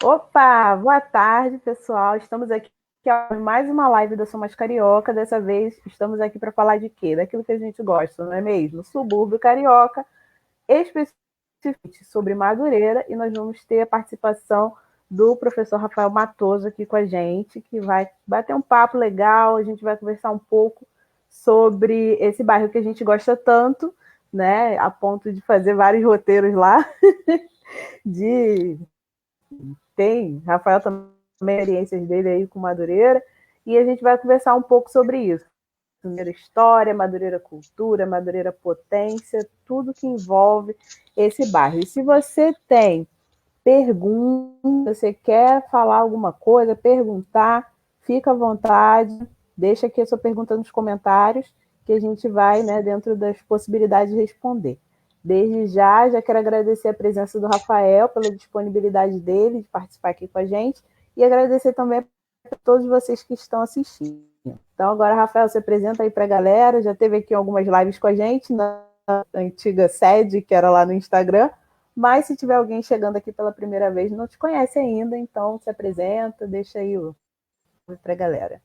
Opa, boa tarde, pessoal. Estamos aqui em mais uma live da Sou Mais Carioca. Dessa vez estamos aqui para falar de quê? Daquilo que a gente gosta, não é mesmo? Subúrbio carioca, especificamente sobre Madureira, e nós vamos ter a participação do professor Rafael Matoso aqui com a gente, que vai bater um papo legal, a gente vai conversar um pouco sobre esse bairro que a gente gosta tanto, né? A ponto de fazer vários roteiros lá, de tem, Rafael também experiências dele aí com Madureira, e a gente vai conversar um pouco sobre isso. Madureira História, Madureira Cultura, Madureira Potência, tudo que envolve esse bairro. E se você tem pergunta, você quer falar alguma coisa, perguntar, fica à vontade, deixa aqui a sua pergunta nos comentários, que a gente vai, né, dentro das possibilidades de responder. Desde já quero agradecer a presença do Rafael, pela disponibilidade dele de participar aqui com a gente, e agradecer também a todos vocês que estão assistindo. Então, agora, Rafael, se apresenta aí para a galera, já teve aqui algumas lives com a gente na antiga sede, que era lá no Instagram, mas se tiver alguém chegando aqui pela primeira vez, não te conhece ainda, então se apresenta, deixa aí para a galera.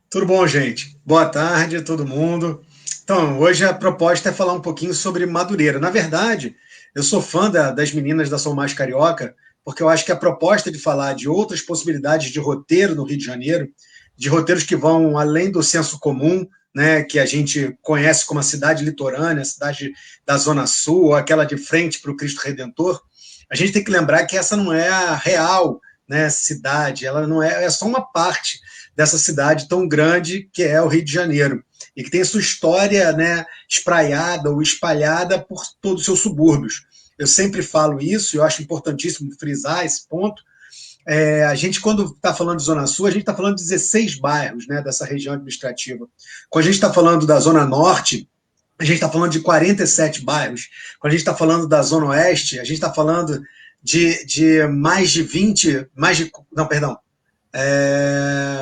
Tudo bom, gente? Boa tarde a todo mundo. Então, hoje a proposta é falar um pouquinho sobre Madureira. Na verdade, eu sou fã das meninas da Sou Mais Carioca, porque eu acho que a proposta de falar de outras possibilidades de roteiro no Rio de Janeiro, de roteiros que vão além do senso comum, né, que a gente conhece como a cidade litorânea, a cidade da Zona Sul, ou aquela de frente para o Cristo Redentor, a gente tem que lembrar que essa não é a real, né, cidade, ela não é só uma parte dessa cidade tão grande que é o Rio de Janeiro, e que tem sua história, né, espraiada ou espalhada por todos os seus subúrbios. Eu sempre falo isso, e eu acho importantíssimo frisar esse ponto. A gente, quando está falando de Zona Sul, a gente está falando de 16 bairros, né, dessa região administrativa. Quando a gente está falando da Zona Norte, a gente está falando de 47 bairros. Quando a gente está falando da Zona Oeste, a gente está falando de mais de 20, não, perdão,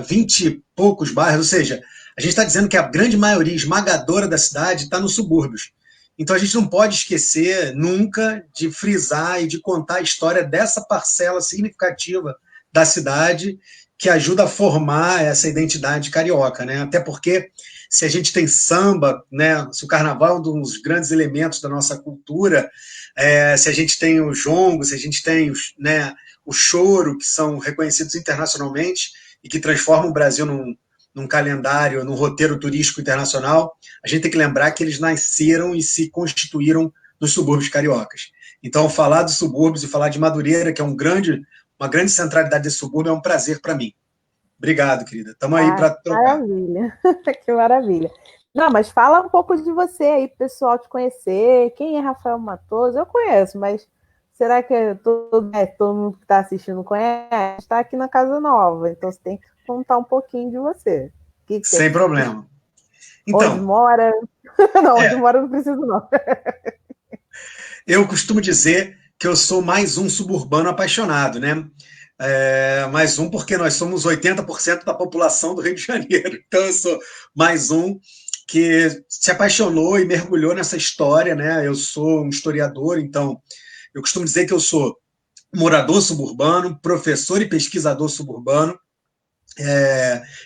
20 e poucos bairros, ou seja, a gente está dizendo que a grande maioria esmagadora da cidade está nos subúrbios. Então a gente não pode esquecer nunca de frisar e de contar a história dessa parcela significativa da cidade que ajuda a formar essa identidade carioca, né? Até porque se a gente tem samba, né? Se o carnaval é um dos grandes elementos da nossa cultura, se a gente tem o jongo, se a gente tem né, o choro, que são reconhecidos internacionalmente e que transformam o Brasil num calendário, num roteiro turístico internacional, a gente tem que lembrar que eles nasceram e se constituíram nos subúrbios cariocas. Então, falar dos subúrbios e falar de Madureira, que é uma grande centralidade desse subúrbio, é um prazer para mim. Obrigado, querida. Estamos aí para trocar. Maravilha, que maravilha. Não, mas fala um pouco de você aí, pessoal te conhecer. Quem é Rafael Matoso? Eu conheço, mas será que todo mundo que está assistindo conhece? Está aqui na Casa Nova, então você tem que contar um pouquinho de você. Que Sem problema. Onde Então, mora? Não, onde mora não preciso não. eu costumo dizer que eu sou mais um suburbano apaixonado, né? Mais um porque nós somos 80% da população do Rio de Janeiro. Então eu sou mais um que se apaixonou e mergulhou nessa história, né? Eu sou um historiador, então eu costumo dizer que eu sou morador suburbano, professor e pesquisador suburbano,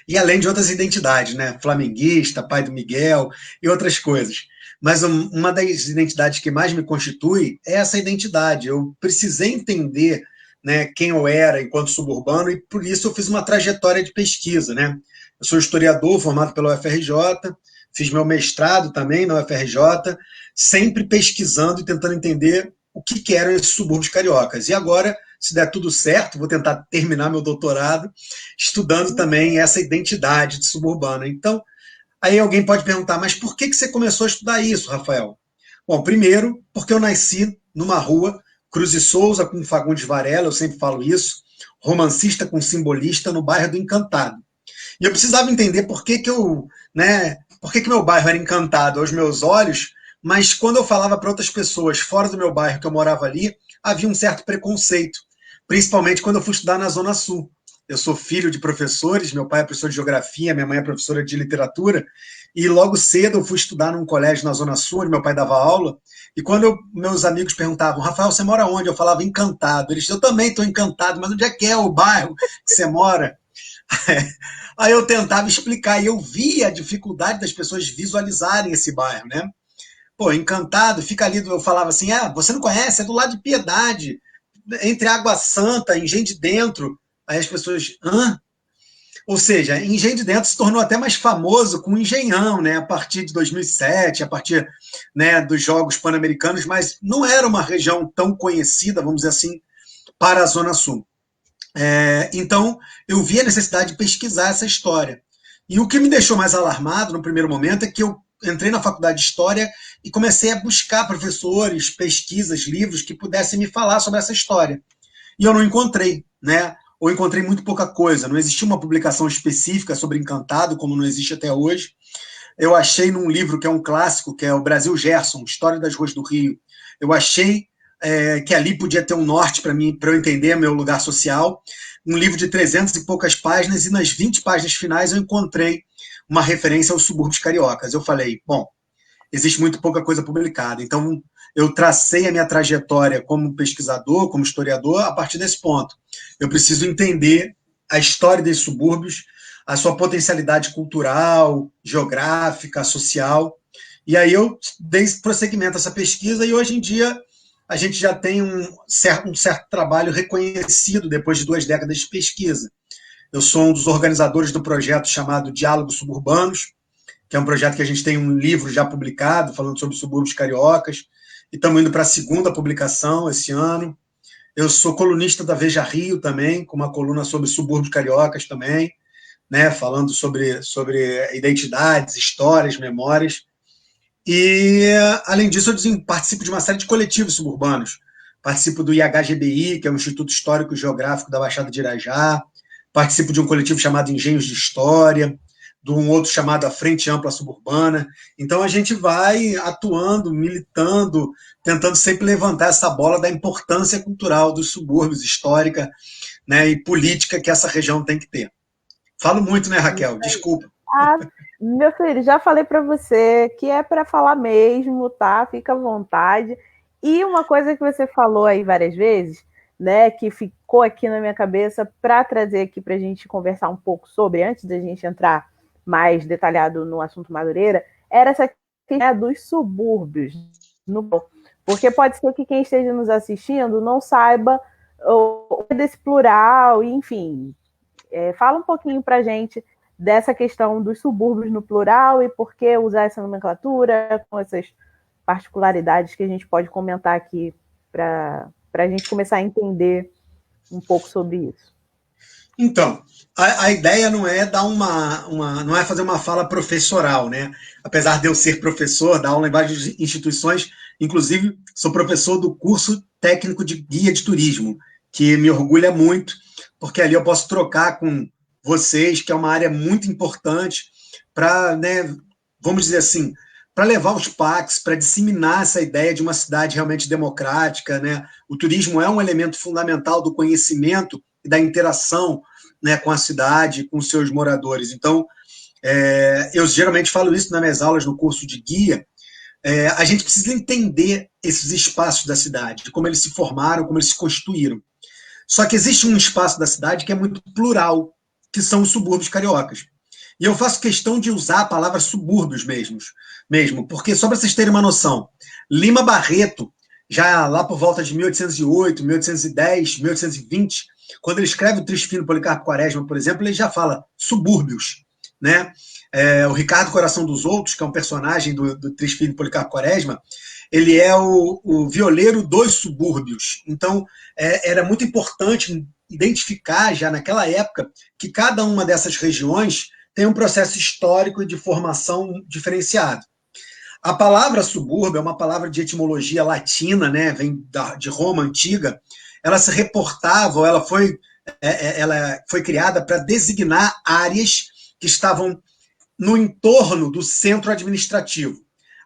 e além de outras identidades, né? Flamenguista, pai do Miguel e outras coisas. Mas uma das identidades que mais me constitui é essa identidade. Eu precisei entender, né, quem eu era enquanto suburbano e por isso eu fiz uma trajetória de pesquisa, né? Eu sou historiador formado pela UFRJ, fiz meu mestrado também na UFRJ, sempre pesquisando e tentando entender o que eram esses subúrbios cariocas. E agora, se der tudo certo, vou tentar terminar meu doutorado estudando também essa identidade de suburbano. Então, aí alguém pode perguntar, mas por que você começou a estudar isso, Rafael? Bom, primeiro, porque eu nasci numa rua, Cruz e Souza com Fagundes Varela, eu sempre falo isso, romancista com simbolista no bairro do Encantado. E eu precisava entender por que meu bairro era encantado aos meus olhos, mas quando eu falava para outras pessoas fora do meu bairro que eu morava ali, havia um certo preconceito, principalmente quando eu fui estudar na Zona Sul. Eu sou filho de professores, meu pai é professor de geografia, minha mãe é professora de literatura, e logo cedo eu fui estudar num colégio na Zona Sul, onde meu pai dava aula, e quando meus amigos perguntavam, Rafael, você mora onde? Eu falava, Encantado. Eles, eu também estou encantado, mas onde é o bairro que você mora? Aí eu tentava explicar, e eu via a dificuldade das pessoas visualizarem esse bairro, né? Pô, Encantado, fica ali, eu falava assim, você não conhece? É do lado de Piedade, entre Água Santa, Engenho de Dentro. Aí as pessoas, hã? Ou seja, Engenho de Dentro se tornou até mais famoso com o Engenhão, né? A partir de 2007, a partir, né, dos Jogos Pan-Americanos, mas não era uma região tão conhecida, vamos dizer assim, para a Zona Sul. Então, eu vi a necessidade de pesquisar essa história. E o que me deixou mais alarmado no primeiro momento é que eu entrei na faculdade de História e comecei a buscar professores, pesquisas, livros que pudessem me falar sobre essa história. E eu não encontrei, né? Ou encontrei muito pouca coisa. Não existia uma publicação específica sobre Encantado, como não existe até hoje. Eu achei num livro que é um clássico, que é o Brasil Gerson, História das Ruas do Rio. Eu achei que ali podia ter um norte para mim, para eu entender meu lugar social. Um livro de 300 e poucas páginas, e nas 20 páginas finais eu encontrei uma referência aos subúrbios cariocas. Eu falei, bom, existe muito pouca coisa publicada. Então, eu tracei a minha trajetória como pesquisador, como historiador, a partir desse ponto. Eu preciso entender a história desses subúrbios, a sua potencialidade cultural, geográfica, social. E aí eu dei prosseguimento a essa pesquisa e hoje em dia a gente já tem um certo trabalho reconhecido depois de 2 décadas de pesquisa. Eu sou um dos organizadores do projeto chamado Diálogos Suburbanos, que é um projeto que a gente tem um livro já publicado, falando sobre subúrbios cariocas, e estamos indo para a segunda publicação esse ano. Eu sou colunista da Veja Rio também, com uma coluna sobre subúrbios cariocas também, né, falando sobre identidades, histórias, memórias. E, além disso, eu participo de uma série de coletivos suburbanos. Participo do IHGBI, que é o Instituto Histórico e Geográfico da Baixada de Irajá. Participo de um coletivo chamado Engenhos de História, de um outro chamado a Frente Ampla Suburbana. Então, a gente vai atuando, militando, tentando sempre levantar essa bola da importância cultural dos subúrbios, histórica, né, e política que essa região tem que ter. Falo muito, né, Raquel? Desculpa. Ah, meu filho, já falei para você que é para falar mesmo, tá? Fica à vontade. E uma coisa que você falou aí várias vezes, né, que ficou aqui na minha cabeça para trazer aqui para a gente conversar um pouco sobre, antes da gente entrar mais detalhado no assunto Madureira, era essa questão dos subúrbios. Porque pode ser que quem esteja nos assistindo não saiba o desse plural, enfim. Fala um pouquinho para a gente dessa questão dos subúrbios no plural e por que usar essa nomenclatura, com essas particularidades que a gente pode comentar aqui para a gente começar a entender um pouco sobre isso. Então, a ideia não é dar não é fazer uma fala professoral, né? Apesar de eu ser professor, dar aula em várias instituições, inclusive sou professor do curso técnico de guia de turismo, que me orgulha muito, porque ali eu posso trocar com vocês, que é uma área muito importante para, né, vamos dizer assim, para levar os PACs, para disseminar essa ideia de uma cidade realmente democrática, né? O turismo é um elemento fundamental do conhecimento e da interação, né, com a cidade, com seus moradores. Então, eu geralmente falo isso nas minhas aulas no curso de guia. A gente precisa entender esses espaços da cidade, como eles se formaram, como eles se constituíram. Só que existe um espaço da cidade que é muito plural, que são os subúrbios cariocas. E eu faço questão de usar a palavra subúrbios mesmo, porque só para vocês terem uma noção, Lima Barreto, já lá por volta de 1808, 1810, 1820, quando ele escreve o Trisfino Policarpo Quaresma, por exemplo, ele já fala subúrbios, né? O Ricardo Coração dos Outros, que é um personagem do Trisfino Policarpo Quaresma, ele é o violeiro dos subúrbios. Então, era muito importante identificar já naquela época que cada uma dessas regiões tem um processo histórico e de formação diferenciado. A palavra subúrbio é uma palavra de etimologia latina, né? Vem de Roma antiga. Ela se reportava, ou ela foi criada para designar áreas que estavam no entorno do centro administrativo.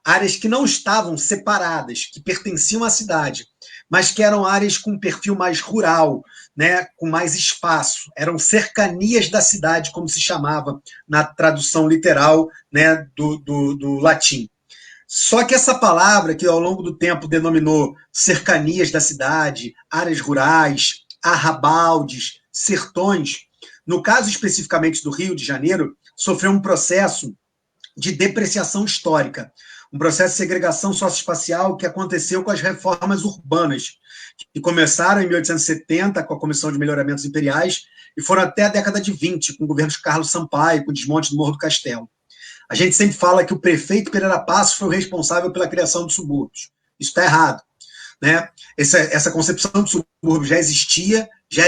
Áreas que não estavam separadas, que pertenciam à cidade, mas que eram áreas com perfil mais rural, né, com mais espaço. Eram cercanias da cidade, como se chamava na tradução literal, né, do latim. Só que essa palavra, que ao longo do tempo denominou cercanias da cidade, áreas rurais, arrabaldes, sertões, no caso especificamente do Rio de Janeiro, sofreu um processo de depreciação histórica, um processo de segregação socioespacial que aconteceu com as reformas urbanas, que começaram em 1870 com a Comissão de Melhoramentos Imperiais e foram até a década de 20, com o governo de Carlos Sampaio, com o desmonte do Morro do Castelo. A gente sempre fala que o prefeito Pereira Passos foi o responsável pela criação dos subúrbios. Isso está errado. Né? Essa concepção de subúrbio já existia, já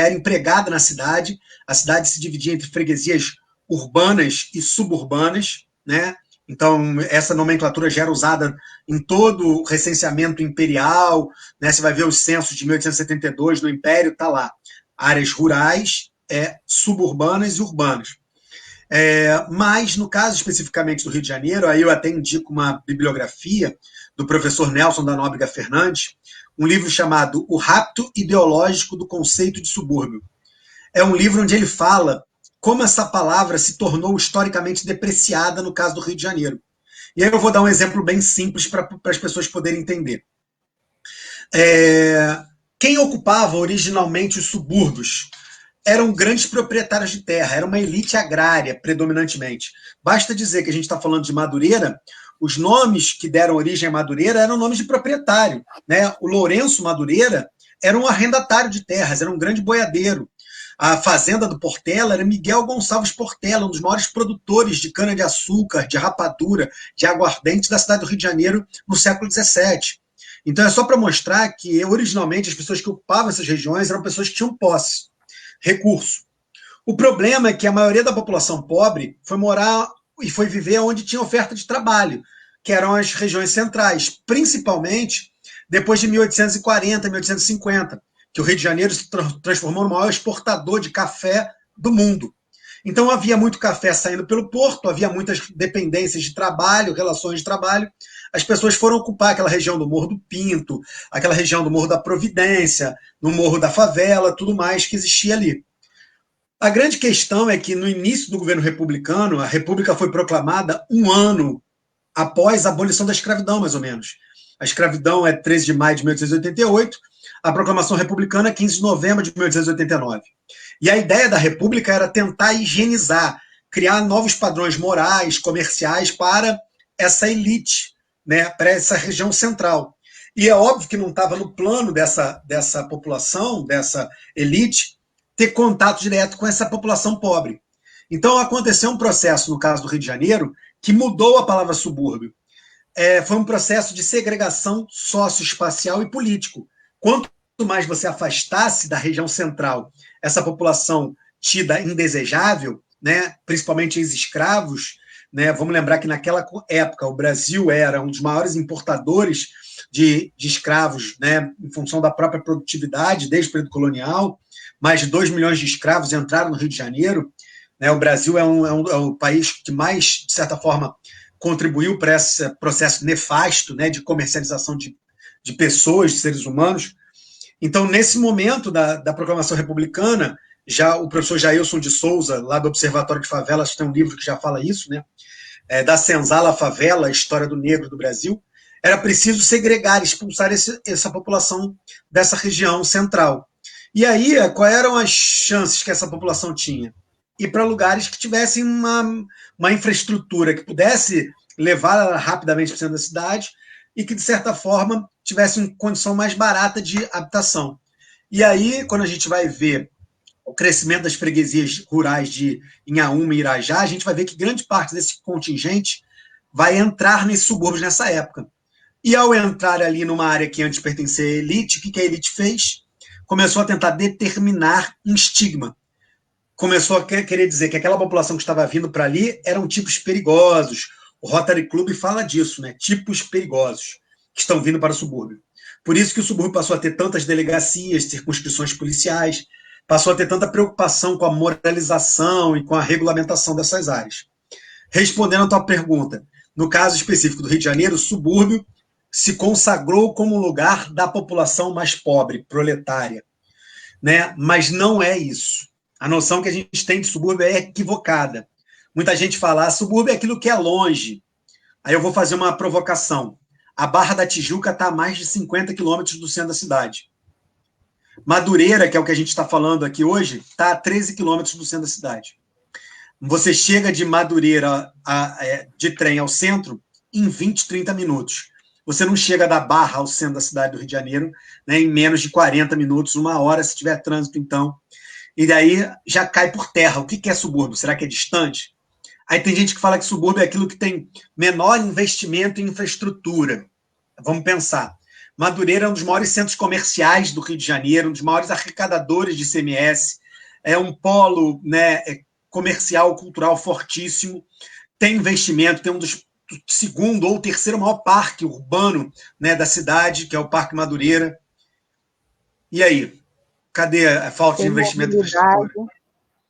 era empregada na cidade. A cidade se dividia entre freguesias urbanas e suburbanas, né? Então, essa nomenclatura já era usada em todo o recenseamento imperial, né? Você vai ver os censos de 1872 no Império, está lá. Áreas rurais, suburbanas e urbanas. Mas, no caso especificamente do Rio de Janeiro, aí eu até indico uma bibliografia do professor Nelson da Nóbrega Fernandes, um livro chamado O Rapto Ideológico do Conceito de Subúrbio. É um livro onde ele fala como essa palavra se tornou historicamente depreciada no caso do Rio de Janeiro. E aí eu vou dar um exemplo bem simples para as pessoas poderem entender. Quem ocupava originalmente os subúrbios eram grandes proprietários de terra, era uma elite agrária, predominantemente. Basta dizer que a gente está falando de Madureira, os nomes que deram origem a Madureira eram nomes de proprietário. Né? O Lourenço Madureira era um arrendatário de terras, era um grande boiadeiro. A fazenda do Portela era Miguel Gonçalves Portela, um dos maiores produtores de cana-de-açúcar, de rapadura, de aguardente da cidade do Rio de Janeiro no século XVII. Então é só para mostrar que, originalmente, as pessoas que ocupavam essas regiões eram pessoas que tinham posse, recurso. O problema é que a maioria da população pobre foi morar e foi viver onde tinha oferta de trabalho, que eram as regiões centrais, principalmente depois de 1840, 1850, que o Rio de Janeiro se transformou no maior exportador de café do mundo. Então havia muito café saindo pelo porto, havia muitas dependências de trabalho, relações de trabalho. As pessoas foram ocupar aquela região do Morro do Pinto, aquela região do Morro da Providência, no Morro da Favela, tudo mais que existia ali. A grande questão é que no início do governo republicano, a República foi proclamada um ano após a abolição da escravidão, mais ou menos. A escravidão é 13 de maio de 1888, a proclamação republicana é 15 de novembro de 1889. E a ideia da República era tentar higienizar, criar novos padrões morais, comerciais para essa elite, né, para essa região central. E é óbvio que não estava no plano dessa população, dessa elite, ter contato direto com essa população pobre. Então aconteceu um processo, no caso do Rio de Janeiro, que mudou a palavra subúrbio. Foi um processo de segregação socioespacial e político. Quanto mais você afastasse da região central essa população tida indesejável, né, principalmente ex-escravos, né, vamos lembrar que naquela época o Brasil era um dos maiores importadores de escravos, né, em função da própria produtividade desde o período colonial. Mais de 2 milhões de escravos entraram no Rio de Janeiro. Né, o Brasil é o país que mais, de certa forma, contribuiu para esse processo nefasto, né, de comercialização de pessoas, de seres humanos. Então, nesse momento da proclamação republicana, já o professor Jailson de Souza, lá do Observatório de Favelas, tem um livro que já fala isso, né, da senzala à favela, a história do negro do Brasil, era preciso segregar, expulsar essa população dessa região central. E aí, quais eram as chances que essa população tinha? Ir para lugares que tivessem uma infraestrutura que pudesse levar rapidamente para o centro da cidade e que, de certa forma, tivesse uma condição mais barata de habitação. E aí, quando a gente vai ver o crescimento das freguesias rurais de Inhaúma e Irajá, a gente vai ver que grande parte desse contingente vai entrar nesses subúrbios nessa época. E ao entrar ali numa área que antes pertencia à elite, o que a elite fez? Começou a tentar determinar um estigma. Começou a querer dizer que aquela população que estava vindo para ali eram tipos perigosos. O Rotary Club fala disso, né? Tipos perigosos que estão vindo para o subúrbio. Por isso que o subúrbio passou a ter tantas delegacias, circunscrições policiais, passou a ter tanta preocupação com a moralização e com a regulamentação dessas áreas. Respondendo a tua pergunta, no caso específico do Rio de Janeiro, o subúrbio se consagrou como lugar da população mais pobre, proletária, né? Mas não é isso. A noção que a gente tem de subúrbio é equivocada. Muita gente fala, subúrbio é aquilo que é longe. Aí eu vou fazer uma provocação. A Barra da Tijuca está a mais de 50 quilômetros do centro da cidade. Madureira, que é o que a gente está falando aqui hoje, está a 13 quilômetros do centro da cidade. Você chega de Madureira de trem ao centro em 20, 30 minutos. Você não chega da Barra ao centro da cidade do Rio de Janeiro, né, em menos de 40 minutos, 1 hora, se tiver trânsito, então. E daí já cai por terra. O que é subúrbio? Será que é distante? Aí tem gente que fala que subúrbio é aquilo que tem menor investimento em infraestrutura. Vamos pensar. Madureira é um dos maiores centros comerciais do Rio de Janeiro, um dos maiores arrecadadores de ICMS, é um polo, né, comercial, cultural fortíssimo, tem investimento, tem um dos segundo ou terceiro maior parque urbano, né, da cidade, que é o Parque Madureira. E aí? Cadê a falta tem de investimento em infraestrutura?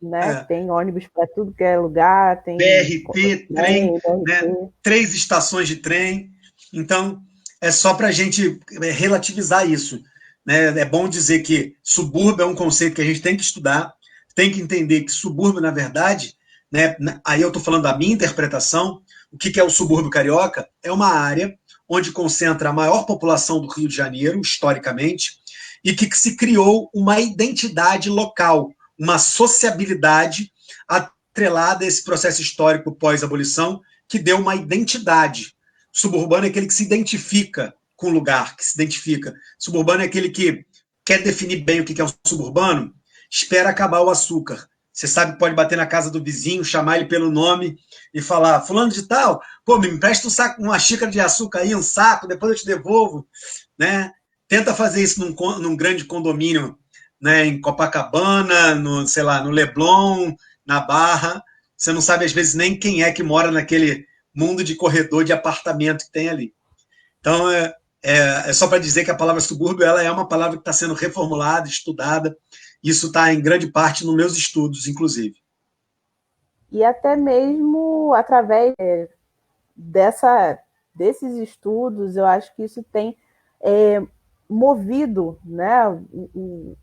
Né? Tem ônibus para tudo que é lugar, tem BRT, trem, né? BRT. 3 estações de trem. Então, é só para a gente relativizar isso. Né? É bom dizer que subúrbio é um conceito que a gente tem que estudar, tem que entender que subúrbio, na verdade, né? Aí eu estou falando da minha interpretação, o que é o subúrbio carioca? É uma área onde concentra a maior população do Rio de Janeiro, historicamente, e que se criou uma identidade local, uma sociabilidade atrelada a esse processo histórico pós-abolição, que deu uma identidade. Suburbano é aquele que se identifica com o lugar, que se identifica. Suburbano é aquele que quer definir bem o que é um suburbano, espera acabar o açúcar. Você sabe que pode bater na casa do vizinho, chamar ele pelo nome e falar, fulano de tal, pô, me empresta um saco, uma xícara de açúcar aí, um saco, depois eu te devolvo, né? Tenta fazer isso num grande condomínio, né, em Copacabana, no, sei lá, no Leblon, na Barra. Você não sabe, às vezes, nem quem é que mora naquele mundo de corredor de apartamento que tem ali. Então, é só para dizer que a palavra subúrbio ela é uma palavra que está sendo reformulada, estudada. Isso está em grande parte nos meus estudos, inclusive. E até mesmo através desses estudos, eu acho que isso tem movido, né,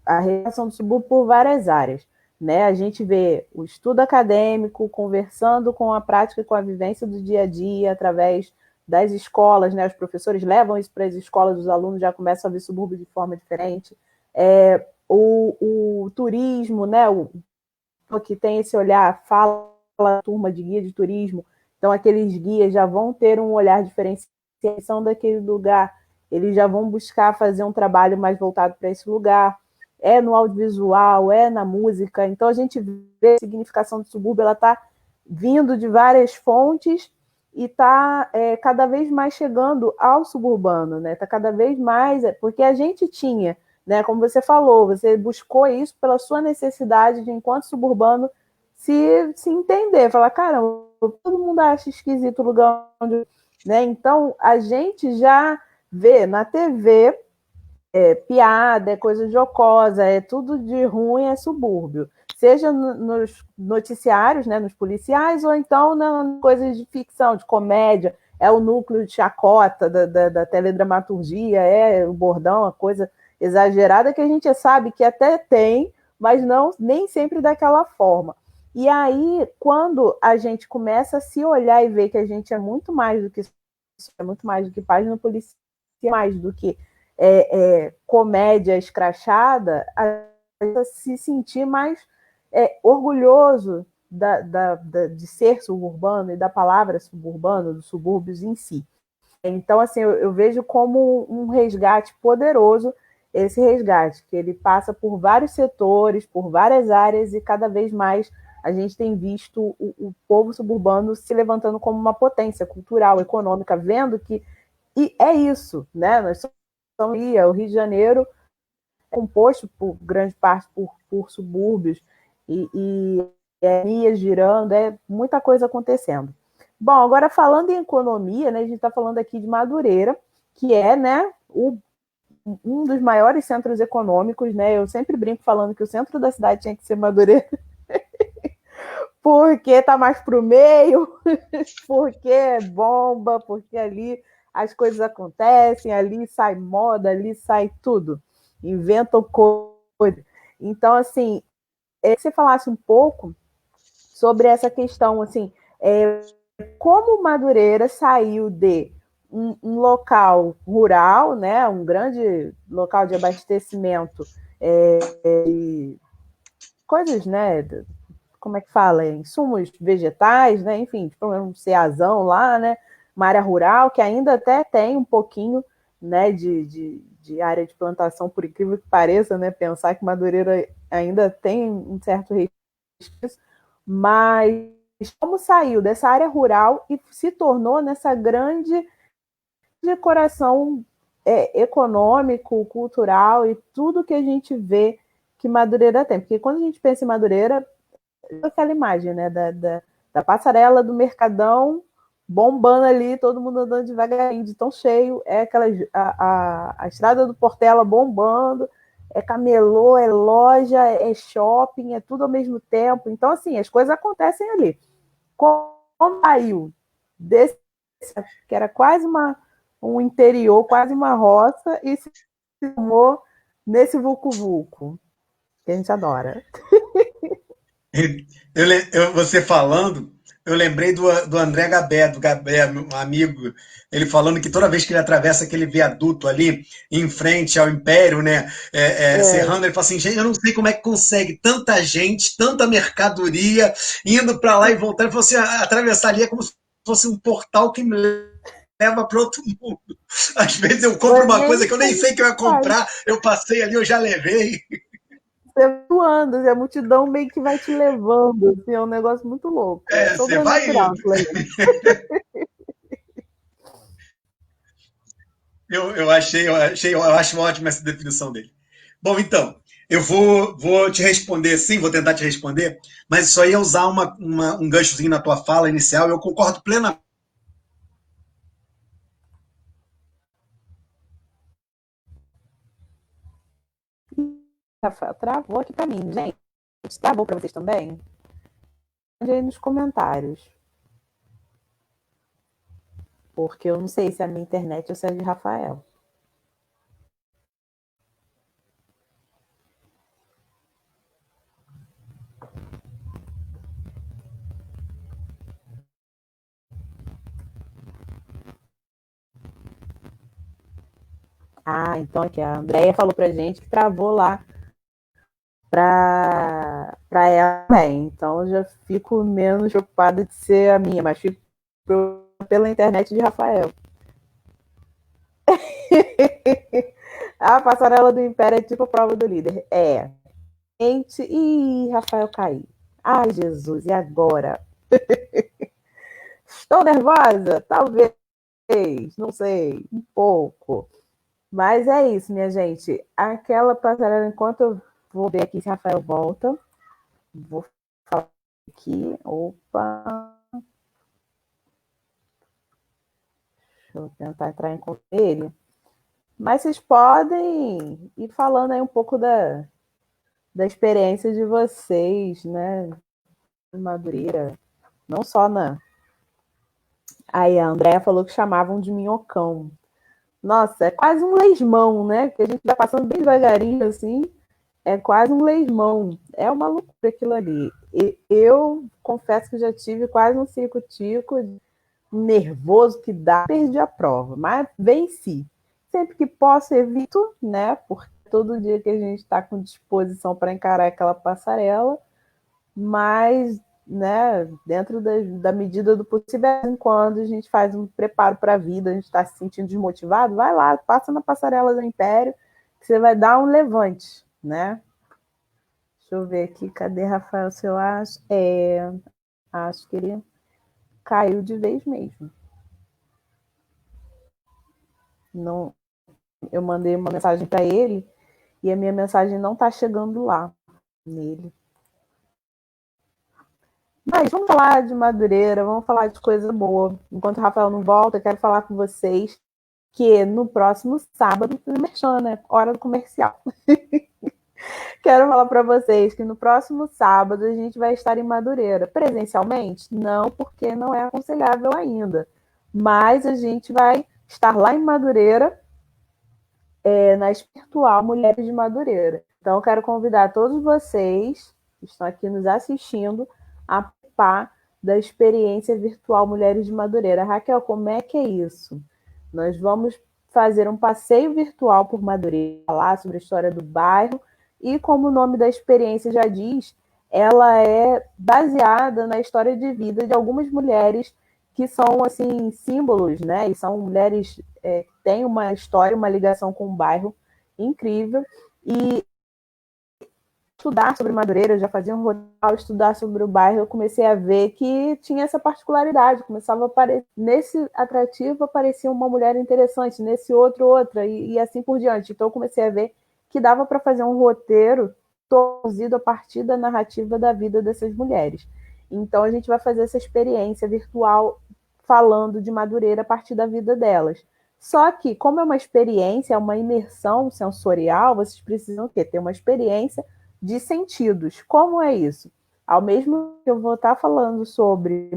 a relação do subúrbio por várias áreas. Né? A gente vê o estudo acadêmico conversando com a prática e com a vivência do dia a dia através das escolas, né? Os professores levam isso para as escolas, os alunos já começam a ver subúrbio de forma diferente. O turismo, né? Que tem esse olhar, fala a turma de guia de turismo, então aqueles guias já vão ter um olhar diferenciação daquele lugar, eles já vão buscar fazer um trabalho mais voltado para esse lugar, é no audiovisual, é na música, então a gente vê a significação do subúrbio, ela está vindo de várias fontes e está cada vez mais chegando ao suburbano, né? Está cada vez mais, porque a gente tinha, né, como você falou, você buscou isso pela sua necessidade de, enquanto suburbano, se entender, falar, caramba, todo mundo acha esquisito o lugar onde... Né? Então, a gente já vê na TV piada, é coisa jocosa, é tudo de ruim, é subúrbio. Seja nos noticiários, né, nos policiais, ou então nas coisas de ficção, de comédia, é o núcleo de chacota da teledramaturgia, é o bordão, a coisa exagerada que a gente sabe que até tem, mas não nem sempre daquela forma. E aí, quando a gente começa a se olhar e ver que a gente é muito mais do que isso, é muito mais do que página policial, mais do que comédia escrachada, a se sentir mais orgulhoso de ser suburbano e da palavra suburbano, dos subúrbios em si. Então, assim, eu vejo como um resgate poderoso esse resgate, que ele passa por vários setores, por várias áreas, e cada vez mais a gente tem visto o povo suburbano se levantando como uma potência cultural, econômica, vendo que e é isso, né? Nós somos o Rio de Janeiro é composto por grande parte por subúrbios e vias girando, muita coisa acontecendo. Bom, agora falando em economia, né, a gente está falando aqui de Madureira, que é, né, um dos maiores centros econômicos, né? Eu sempre brinco falando que o centro da cidade tinha que ser Madureira, porque está mais para o meio, porque é bomba, porque ali as coisas acontecem, ali sai moda, ali sai tudo. Inventam coisa. Então, assim, que você falasse um pouco sobre essa questão, assim, como Madureira saiu de um local rural, né, um grande local de abastecimento, coisas, né, como é que fala, insumos vegetais, né, enfim, tipo um ceazão lá, né, uma área rural que ainda até tem um pouquinho, né, de área de plantação, por incrível que pareça, né, pensar que Madureira ainda tem um certo resquício, mas como saiu dessa área rural e se tornou nessa grande decoração econômico, cultural e tudo que a gente vê que Madureira tem. Porque quando a gente pensa em Madureira, é aquela imagem, né, da passarela do Mercadão bombando ali, todo mundo andando devagarinho, de tão cheio, é aquela a estrada do Portela bombando, é camelô, é loja, é shopping, é tudo ao mesmo tempo. Então, assim, as coisas acontecem ali. Como saiu desse, que era quase um interior, quase uma roça, e se formou nesse vulco-vulco, que a gente adora. Você falando, eu lembrei do André Gabé, do Gabé, meu amigo, ele falando que toda vez que ele atravessa aquele viaduto ali, em frente ao Império, né, Serrano, ele fala assim, gente, eu não sei como é que consegue tanta gente, tanta mercadoria, indo para lá e voltando. Ele falou assim, atravessar ali é como se fosse um portal que me leva para outro mundo. Às vezes eu compro uma coisa que eu nem sei que eu ia comprar, eu passei ali, eu já levei. Você voando, a multidão meio que vai te levando, assim, é um negócio muito louco. É Você vai sobrenatural indo. aquilo ali. Eu acho ótima essa definição dele. Bom, então, eu vou te responder, sim, vou tentar te responder, mas só ia usar um ganchozinho na tua fala inicial, eu concordo plenamente. Rafael, travou aqui pra mim, gente. Travou pra vocês também? Mande aí nos comentários. Porque eu não sei se é a minha internet ou se é de Rafael. Ah, então aqui a Andrea falou pra gente que travou lá pra ela também. Então eu já fico menos preocupada de ser a minha, mas fico pela internet de Rafael. A passarela do Império é tipo a prova do líder. É. Gente, ih, Rafael caiu. Ai, Jesus, e agora? Estou nervosa? Talvez, não sei, um pouco. Mas é isso, minha gente. Aquela passarela, enquanto eu vou ver aqui se Rafael volta, vou falar aqui. Opa, deixa eu tentar entrar em contato com ele. Mas vocês podem ir falando aí um pouco da experiência de vocês, né? Em Madureira. Não só na. Aí a Andréa falou que chamavam de minhocão. Nossa, é quase um lesmão, né? Que a gente vai passando bem devagarinho assim. É quase um lesmão. É uma loucura aquilo ali. E eu confesso que já tive quase um circo-tico nervoso que dá. Perdi a prova, mas venci. Sempre que posso, evito, né? Porque todo dia que a gente está com disposição para encarar aquela passarela, mas, né, dentro da medida do possível, quando a gente faz um preparo para a vida, a gente está se sentindo desmotivado, vai lá, passa na passarela do Império, que você vai dar um levante, né? Deixa eu ver aqui, cadê Rafael, se eu acho? Acho que ele caiu de vez mesmo. Não, eu mandei uma mensagem para ele e a minha mensagem não está chegando lá nele. Mas vamos falar de Madureira, vamos falar de coisa boa. Enquanto o Rafael não volta, eu quero falar com vocês que no próximo sábado, merchan, né? Hora do comercial. Quero falar para vocês que no próximo sábado a gente vai estar em Madureira. Presencialmente? Não, porque não é aconselhável ainda. Mas a gente vai estar lá em Madureira, na Espiritual Mulheres de Madureira. Então, eu quero convidar todos vocês que estão aqui nos assistindo a participar da experiência virtual Mulheres de Madureira. Raquel, como é que é isso? Nós vamos fazer um passeio virtual por Madureira, falar sobre a história do bairro, e como o nome da experiência já diz, ela é baseada na história de vida de algumas mulheres que são, assim, símbolos, né? E são mulheres que têm uma história, uma ligação com o bairro incrível. E estudar sobre Madureira, eu já fazia um roteiro, estudar sobre o bairro, eu comecei a ver que tinha essa particularidade, começava a aparecer, nesse atrativo aparecia uma mulher interessante, nesse outro, outra, e assim por diante. Então eu comecei a ver que dava para fazer um roteiro produzido a partir da narrativa da vida dessas mulheres. Então a gente vai fazer essa experiência virtual falando de Madureira a partir da vida delas. Só que, como é uma experiência, é uma imersão sensorial, vocês precisam ter uma experiência de sentidos. Como é isso? Ao mesmo que eu vou estar falando sobre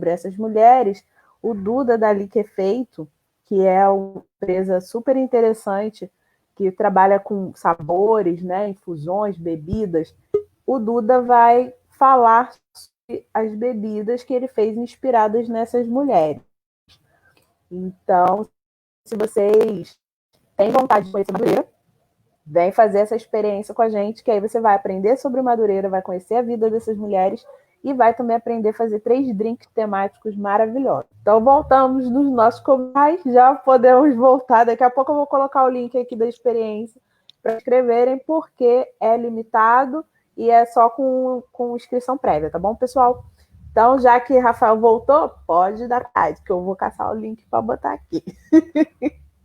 essas mulheres, o Duda da Lique Efeito, que é uma empresa super interessante, que trabalha com sabores, né, infusões, bebidas, o Duda vai falar sobre as bebidas que ele fez inspiradas nessas mulheres. Então, se vocês têm vontade de conhecer Madureira, vem fazer essa experiência com a gente, que aí você vai aprender sobre Madureira, vai conhecer a vida dessas mulheres e vai também aprender a fazer 3 drinks temáticos maravilhosos. Então, voltamos nos nossos comerciais, já podemos voltar. Daqui a pouco eu vou colocar o link aqui da experiência para escreverem, porque é limitado e é só com inscrição prévia, tá bom, pessoal? Então, já que Rafael voltou, pode dar tarde, que eu vou caçar o link para botar aqui.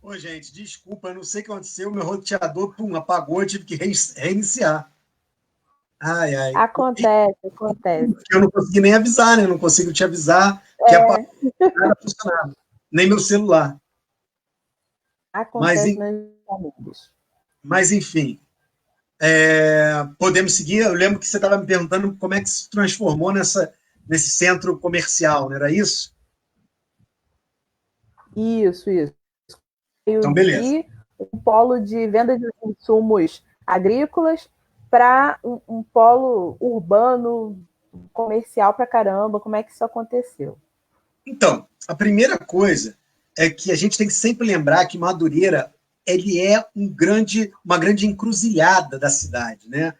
Ô, gente, desculpa, eu não sei o que aconteceu, meu roteador, apagou, eu tive que reiniciar. Ai, ai. Acontece. Eu não consegui nem avisar, né? Eu não consigo te avisar que a nada funcionava. Nem meu celular. Acontece nas famílias. Mas enfim, podemos seguir. Eu lembro que você estava me perguntando como é que se transformou nesse centro comercial, não era isso? Isso. Então, beleza. De um polo de venda de insumos agrícolas para um polo urbano, comercial para caramba. Como é que isso aconteceu? Então, a primeira coisa é que a gente tem que sempre lembrar que Madureira ele é uma grande encruzilhada da cidade, né?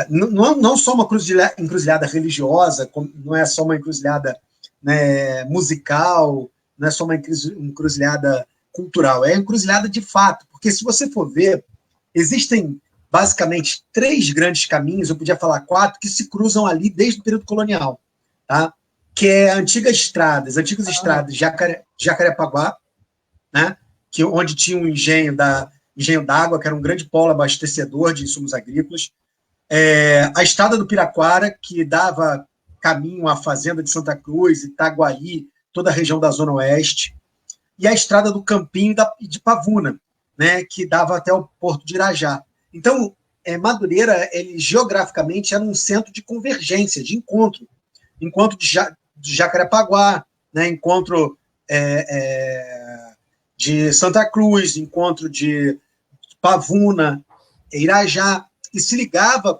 Não só uma encruzilhada religiosa, não é só uma encruzilhada, né, musical, não é só uma encruzilhada cultural, é encruzilhada de fato, porque se você for ver, existem basicamente 3 grandes caminhos, eu podia falar 4, que se cruzam ali desde o período colonial, tá? Que é as antigas estradas de Jacarepaguá, né? Onde tinha um engenho d'água, que era um grande polo abastecedor de insumos agrícolas. A estrada do Piraquara, que dava caminho à fazenda de Santa Cruz, Itaguaí, toda a região da Zona Oeste. E a estrada do Campinho de Pavuna, né? Que dava até o porto de Irajá. Então, Madureira, ele geograficamente era um centro de convergência, de encontro de Jacarepaguá, né, encontro de Santa Cruz, encontro de Pavuna, Irajá, e se ligava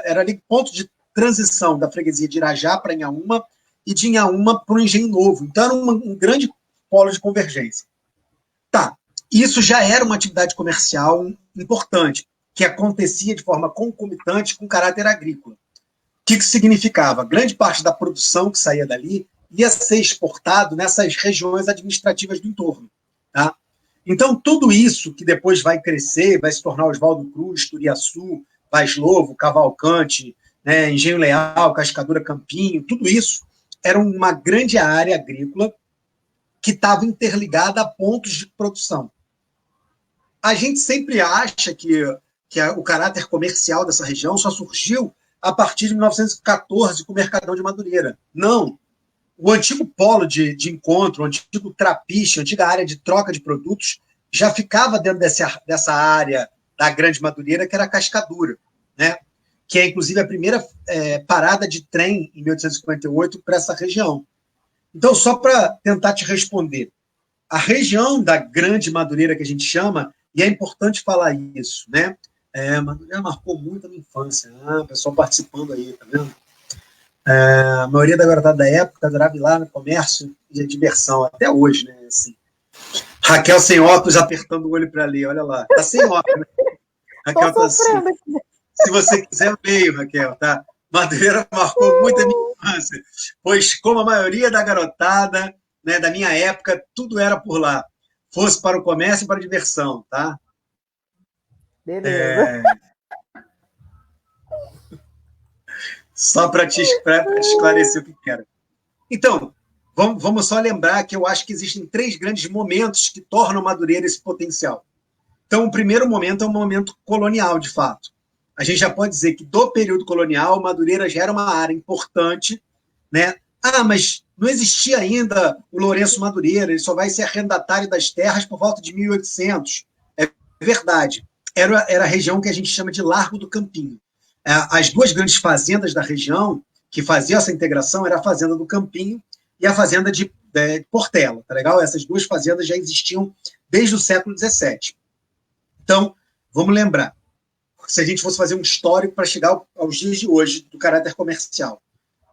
era ali ponto de transição da freguesia de Irajá para Inhaúma e de Inhaúma para o Engenho Novo. Então era um grande polo de convergência. Tá, isso já era uma atividade comercial importante, que acontecia de forma concomitante com caráter agrícola. O que significava? Grande parte da produção que saía dali ia ser exportado nessas regiões administrativas do entorno. Tá? Então, tudo isso que depois vai crescer, vai se tornar Oswaldo Cruz, Turiaçu, Vaz Lovo, Cavalcante, né, Engenho Leal, Cascadura Campinho, tudo isso era uma grande área agrícola que estava interligada a pontos de produção. A gente sempre acha que o caráter comercial dessa região só surgiu a partir de 1914 com o Mercadão de Madureira. Não. O antigo polo de encontro, o antigo trapiche, a antiga área de troca de produtos, já ficava dentro dessa área da Grande Madureira, que era a Cascadura, né? Que é, inclusive, a primeira parada de trem, em 1858, para essa região. Então, só para tentar te responder, a região da Grande Madureira, que a gente chama, e é importante falar isso, né? Madureira marcou muito a minha infância. O pessoal participando aí, tá vendo? A maioria da garotada da época adorava ir lá no comércio e a diversão, até hoje, né? Assim, Raquel sem óculos apertando o olho para ler, olha lá. Tá sem óculos, né? Raquel tá assim. Se você quiser, eu leio, Raquel, tá? Madureira marcou muito a minha infância, pois, como a maioria da garotada, né, da minha época, tudo era por lá. Fosse para o comércio e para a diversão, tá? Beleza. Só para te esclarecer o que era. Então, vamos só lembrar que eu acho que existem 3 grandes momentos que tornam Madureira esse potencial. Então, o primeiro momento é um momento colonial, de fato. A gente já pode dizer que do período colonial, Madureira já era uma área importante, né? Mas não existia ainda o Lourenço Madureira, ele só vai ser arrendatário das terras por volta de 1800. É verdade. Era a região que a gente chama de Largo do Campinho. As 2 grandes fazendas da região que faziam essa integração era a Fazenda do Campinho e a Fazenda de Portela, tá legal? Essas 2 fazendas já existiam desde o século XVII. Então, vamos lembrar, se a gente fosse fazer um histórico para chegar aos dias de hoje do caráter comercial,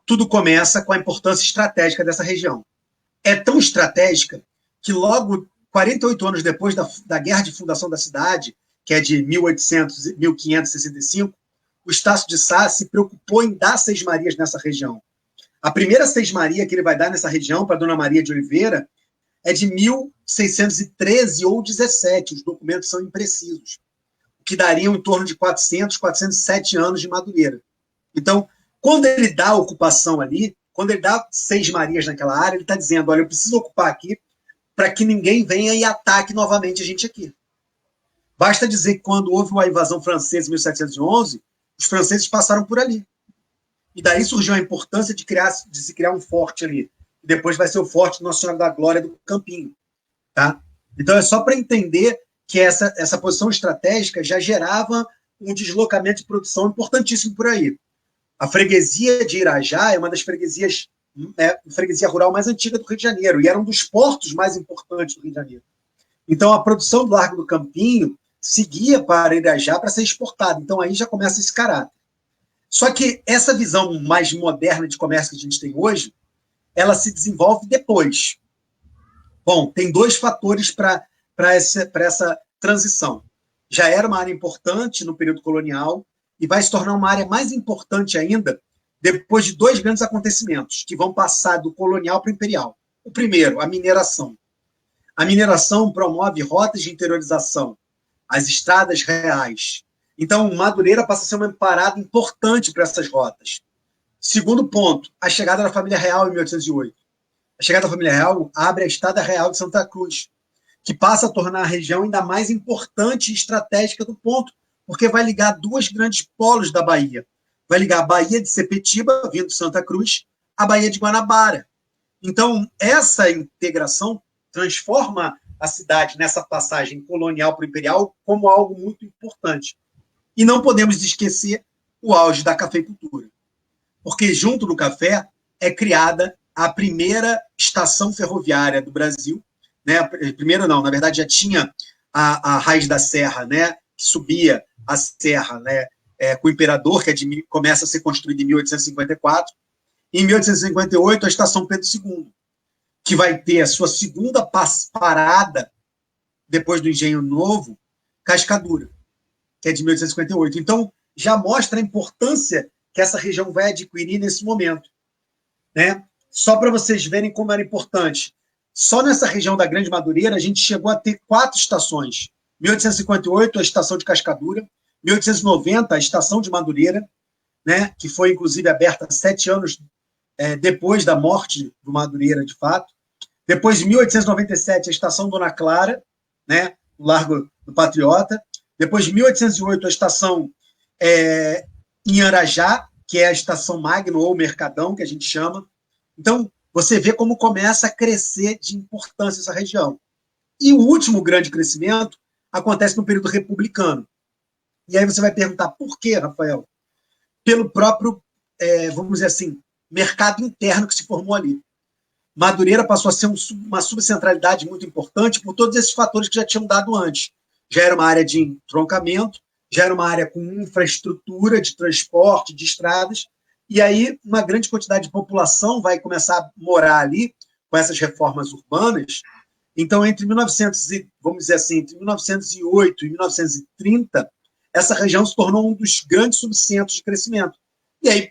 tudo começa com a importância estratégica dessa região. É tão estratégica que logo 48 anos depois da Guerra de Fundação da cidade, que é de 1565, o Estácio de Sá se preocupou em dar sesmarias nessa região. A primeira sesmaria que ele vai dar nessa região, para Dona Maria de Oliveira, é de 1613 ou 17, os documentos são imprecisos, que dariam em torno de 400, 407 anos de Madureira. Então, quando ele dá a ocupação ali, quando ele dá sesmarias naquela área, ele está dizendo, olha, eu preciso ocupar aqui para que ninguém venha e ataque novamente a gente aqui. Basta dizer que quando houve a invasão francesa em 1711, os franceses passaram por ali. E daí surgiu a importância de se criar um forte ali. Depois vai ser o Forte Nossa Senhora da Glória do Campinho. Tá? Então, é só para entender que essa posição estratégica já gerava um deslocamento de produção importantíssimo por aí. A freguesia de Irajá é uma das freguesias, freguesia rural mais antiga do Rio de Janeiro, e era um dos portos mais importantes do Rio de Janeiro. Então, a produção do Largo do Campinho seguia para Irajá para ser exportada. Então, aí já começa esse caráter. Só que essa visão mais moderna de comércio que a gente tem hoje, ela se desenvolve depois. Bom, tem 2 fatores para essa transição. Já era uma área importante no período colonial e vai se tornar uma área mais importante ainda depois de 2 grandes acontecimentos que vão passar do colonial para o imperial. O primeiro, a mineração. A mineração promove rotas de interiorização, as estradas reais. Então, Madureira passa a ser uma parada importante para essas rotas. Segundo ponto, a chegada da família real em 1808. A chegada da família real abre a Estrada Real de Santa Cruz, que passa a tornar a região ainda mais importante e estratégica do ponto, porque vai ligar 2 grandes polos da Bahia. Vai ligar a Baía de Sepetiba, vindo de Santa Cruz, a Baía de Guanabara. Então, essa integração transforma a cidade nessa passagem colonial para o imperial como algo muito importante. E não podemos esquecer o auge da cafeicultura, porque junto do café é criada a primeira estação ferroviária do Brasil, né? Primeiro não, na verdade já tinha a Raiz da Serra, né? Que subia a serra, né? Com o Imperador, que começa a ser construída em 1854. Em 1858, a estação Pedro II, que vai ter a sua segunda parada depois do Engenho Novo, Cascadura, que é de 1858. Então, já mostra a importância que essa região vai adquirir nesse momento, né? Só para vocês verem como era importante. Só nessa região da Grande Madureira, a gente chegou a ter 4 estações. 1858, a estação de Cascadura. 1890, a estação de Madureira, né? Que foi, inclusive, aberta 7 anos depois da morte do Madureira, de fato. Depois, em 1897, a estação Dona Clara, né? No Largo do Patriota. Depois, de 1808, a estação Inharajá, que é a estação Magno ou Mercadão, que a gente chama. Então, você vê como começa a crescer de importância essa região. E o último grande crescimento acontece no período republicano. E aí você vai perguntar, por quê, Rafael? Pelo próprio, vamos dizer assim, mercado interno que se formou ali. Madureira passou a ser uma subcentralidade muito importante por todos esses fatores que já tinham dado antes. Já era uma área de entroncamento, já era uma área com infraestrutura de transporte, de estradas, e aí uma grande quantidade de população vai começar a morar ali com essas reformas urbanas. Então, entre 1900 e, vamos dizer assim, entre 1908 e 1930, essa região se tornou um dos grandes subcentros de crescimento. E aí,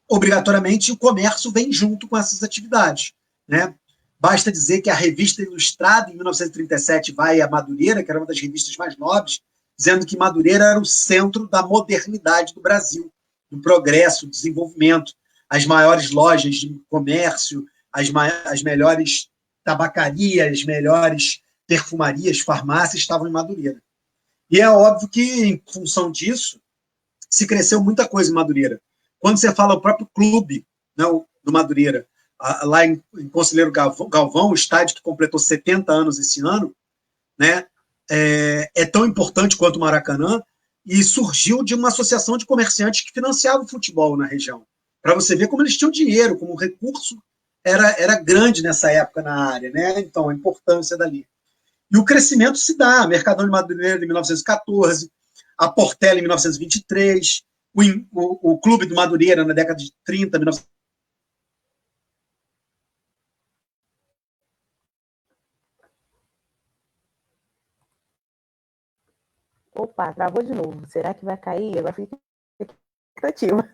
obrigatoriamente, o comércio vem junto com essas atividades, né? Basta dizer que a Revista Ilustrada, em 1937, vai a Madureira, que era uma das revistas mais nobres, dizendo que Madureira era o centro da modernidade do Brasil, do progresso, do desenvolvimento. As maiores lojas de comércio, as melhores tabacarias, as melhores perfumarias, farmácias estavam em Madureira. E é óbvio que, em função disso, se cresceu muita coisa em Madureira. Quando você fala o próprio clube, né, do Madureira, lá em Conselheiro Galvão, o estádio que completou 70 anos esse ano, né, é tão importante quanto o Maracanã, e surgiu de uma associação de comerciantes que financiava o futebol na região. Para você ver como eles tinham dinheiro, como o recurso era grande nessa época na área, né? Então, a importância dali. E o crescimento se dá. Mercadão de Madureira em 1914, a Portela em 1923, o Clube do Madureira na década de 30, 19... Opa, travou de novo. Será que vai cair? Agora fica expectativa.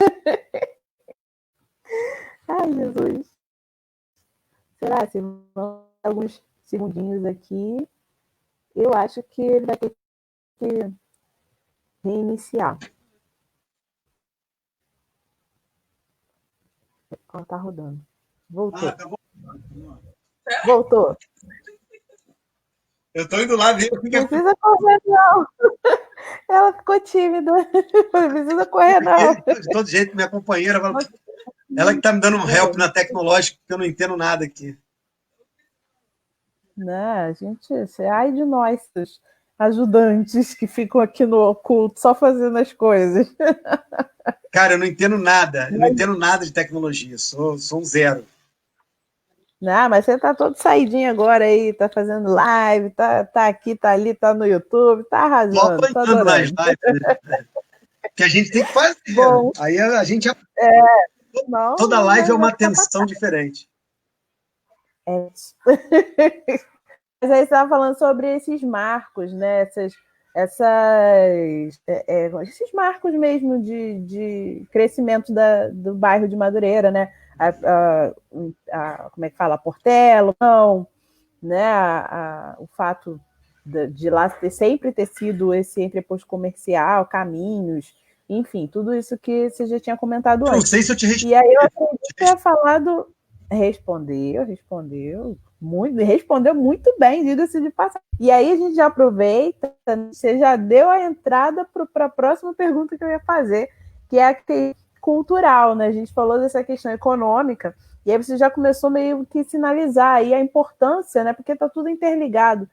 Ai, Jesus. Será? Se vão alguns segundinhos aqui, eu acho que ele vai ter que reiniciar. Ó, tá rodando. Voltou. tá bom. Voltou. Eu tô indo lá ver. Não precisa correr, não. Ela ficou tímida. Não precisa correr, não. De todo jeito, minha companheira, ela que tá me dando um help na tecnológica, porque eu não entendo nada aqui. Não, a gente, ai de nós, ajudantes que ficam aqui no oculto só fazendo as coisas. Cara, eu não entendo nada, eu não entendo nada de tecnologia, sou um zero. Não, mas você tá todo saidinho agora aí, tá fazendo live, tá aqui, tá ali, tá no YouTube, tá arrasando, Só tá apanhando nas adorando. lives, né? Que a gente tem que fazer. Bom, aí a gente... não, toda live é uma vai ficar tensão diferente. Mas aí você estava falando sobre esses marcos, né? Esses marcos mesmo de crescimento do bairro de Madureira, né? Como é que fala? Portela, não, né? O fato de lá sempre ter sido esse entreposto comercial, caminhos, enfim, tudo isso que você já tinha comentado Eu antes. não sei se eu te respondi. E aí eu acredito que ia falar do... Respondeu muito bem, diga-se de passagem. E aí a gente já aproveita, você já deu a entrada para a próxima pergunta que eu ia fazer, que é a cultural, né? A gente falou dessa questão econômica, e aí você já começou meio que sinalizar aí a importância, né? Porque está tudo interligado. A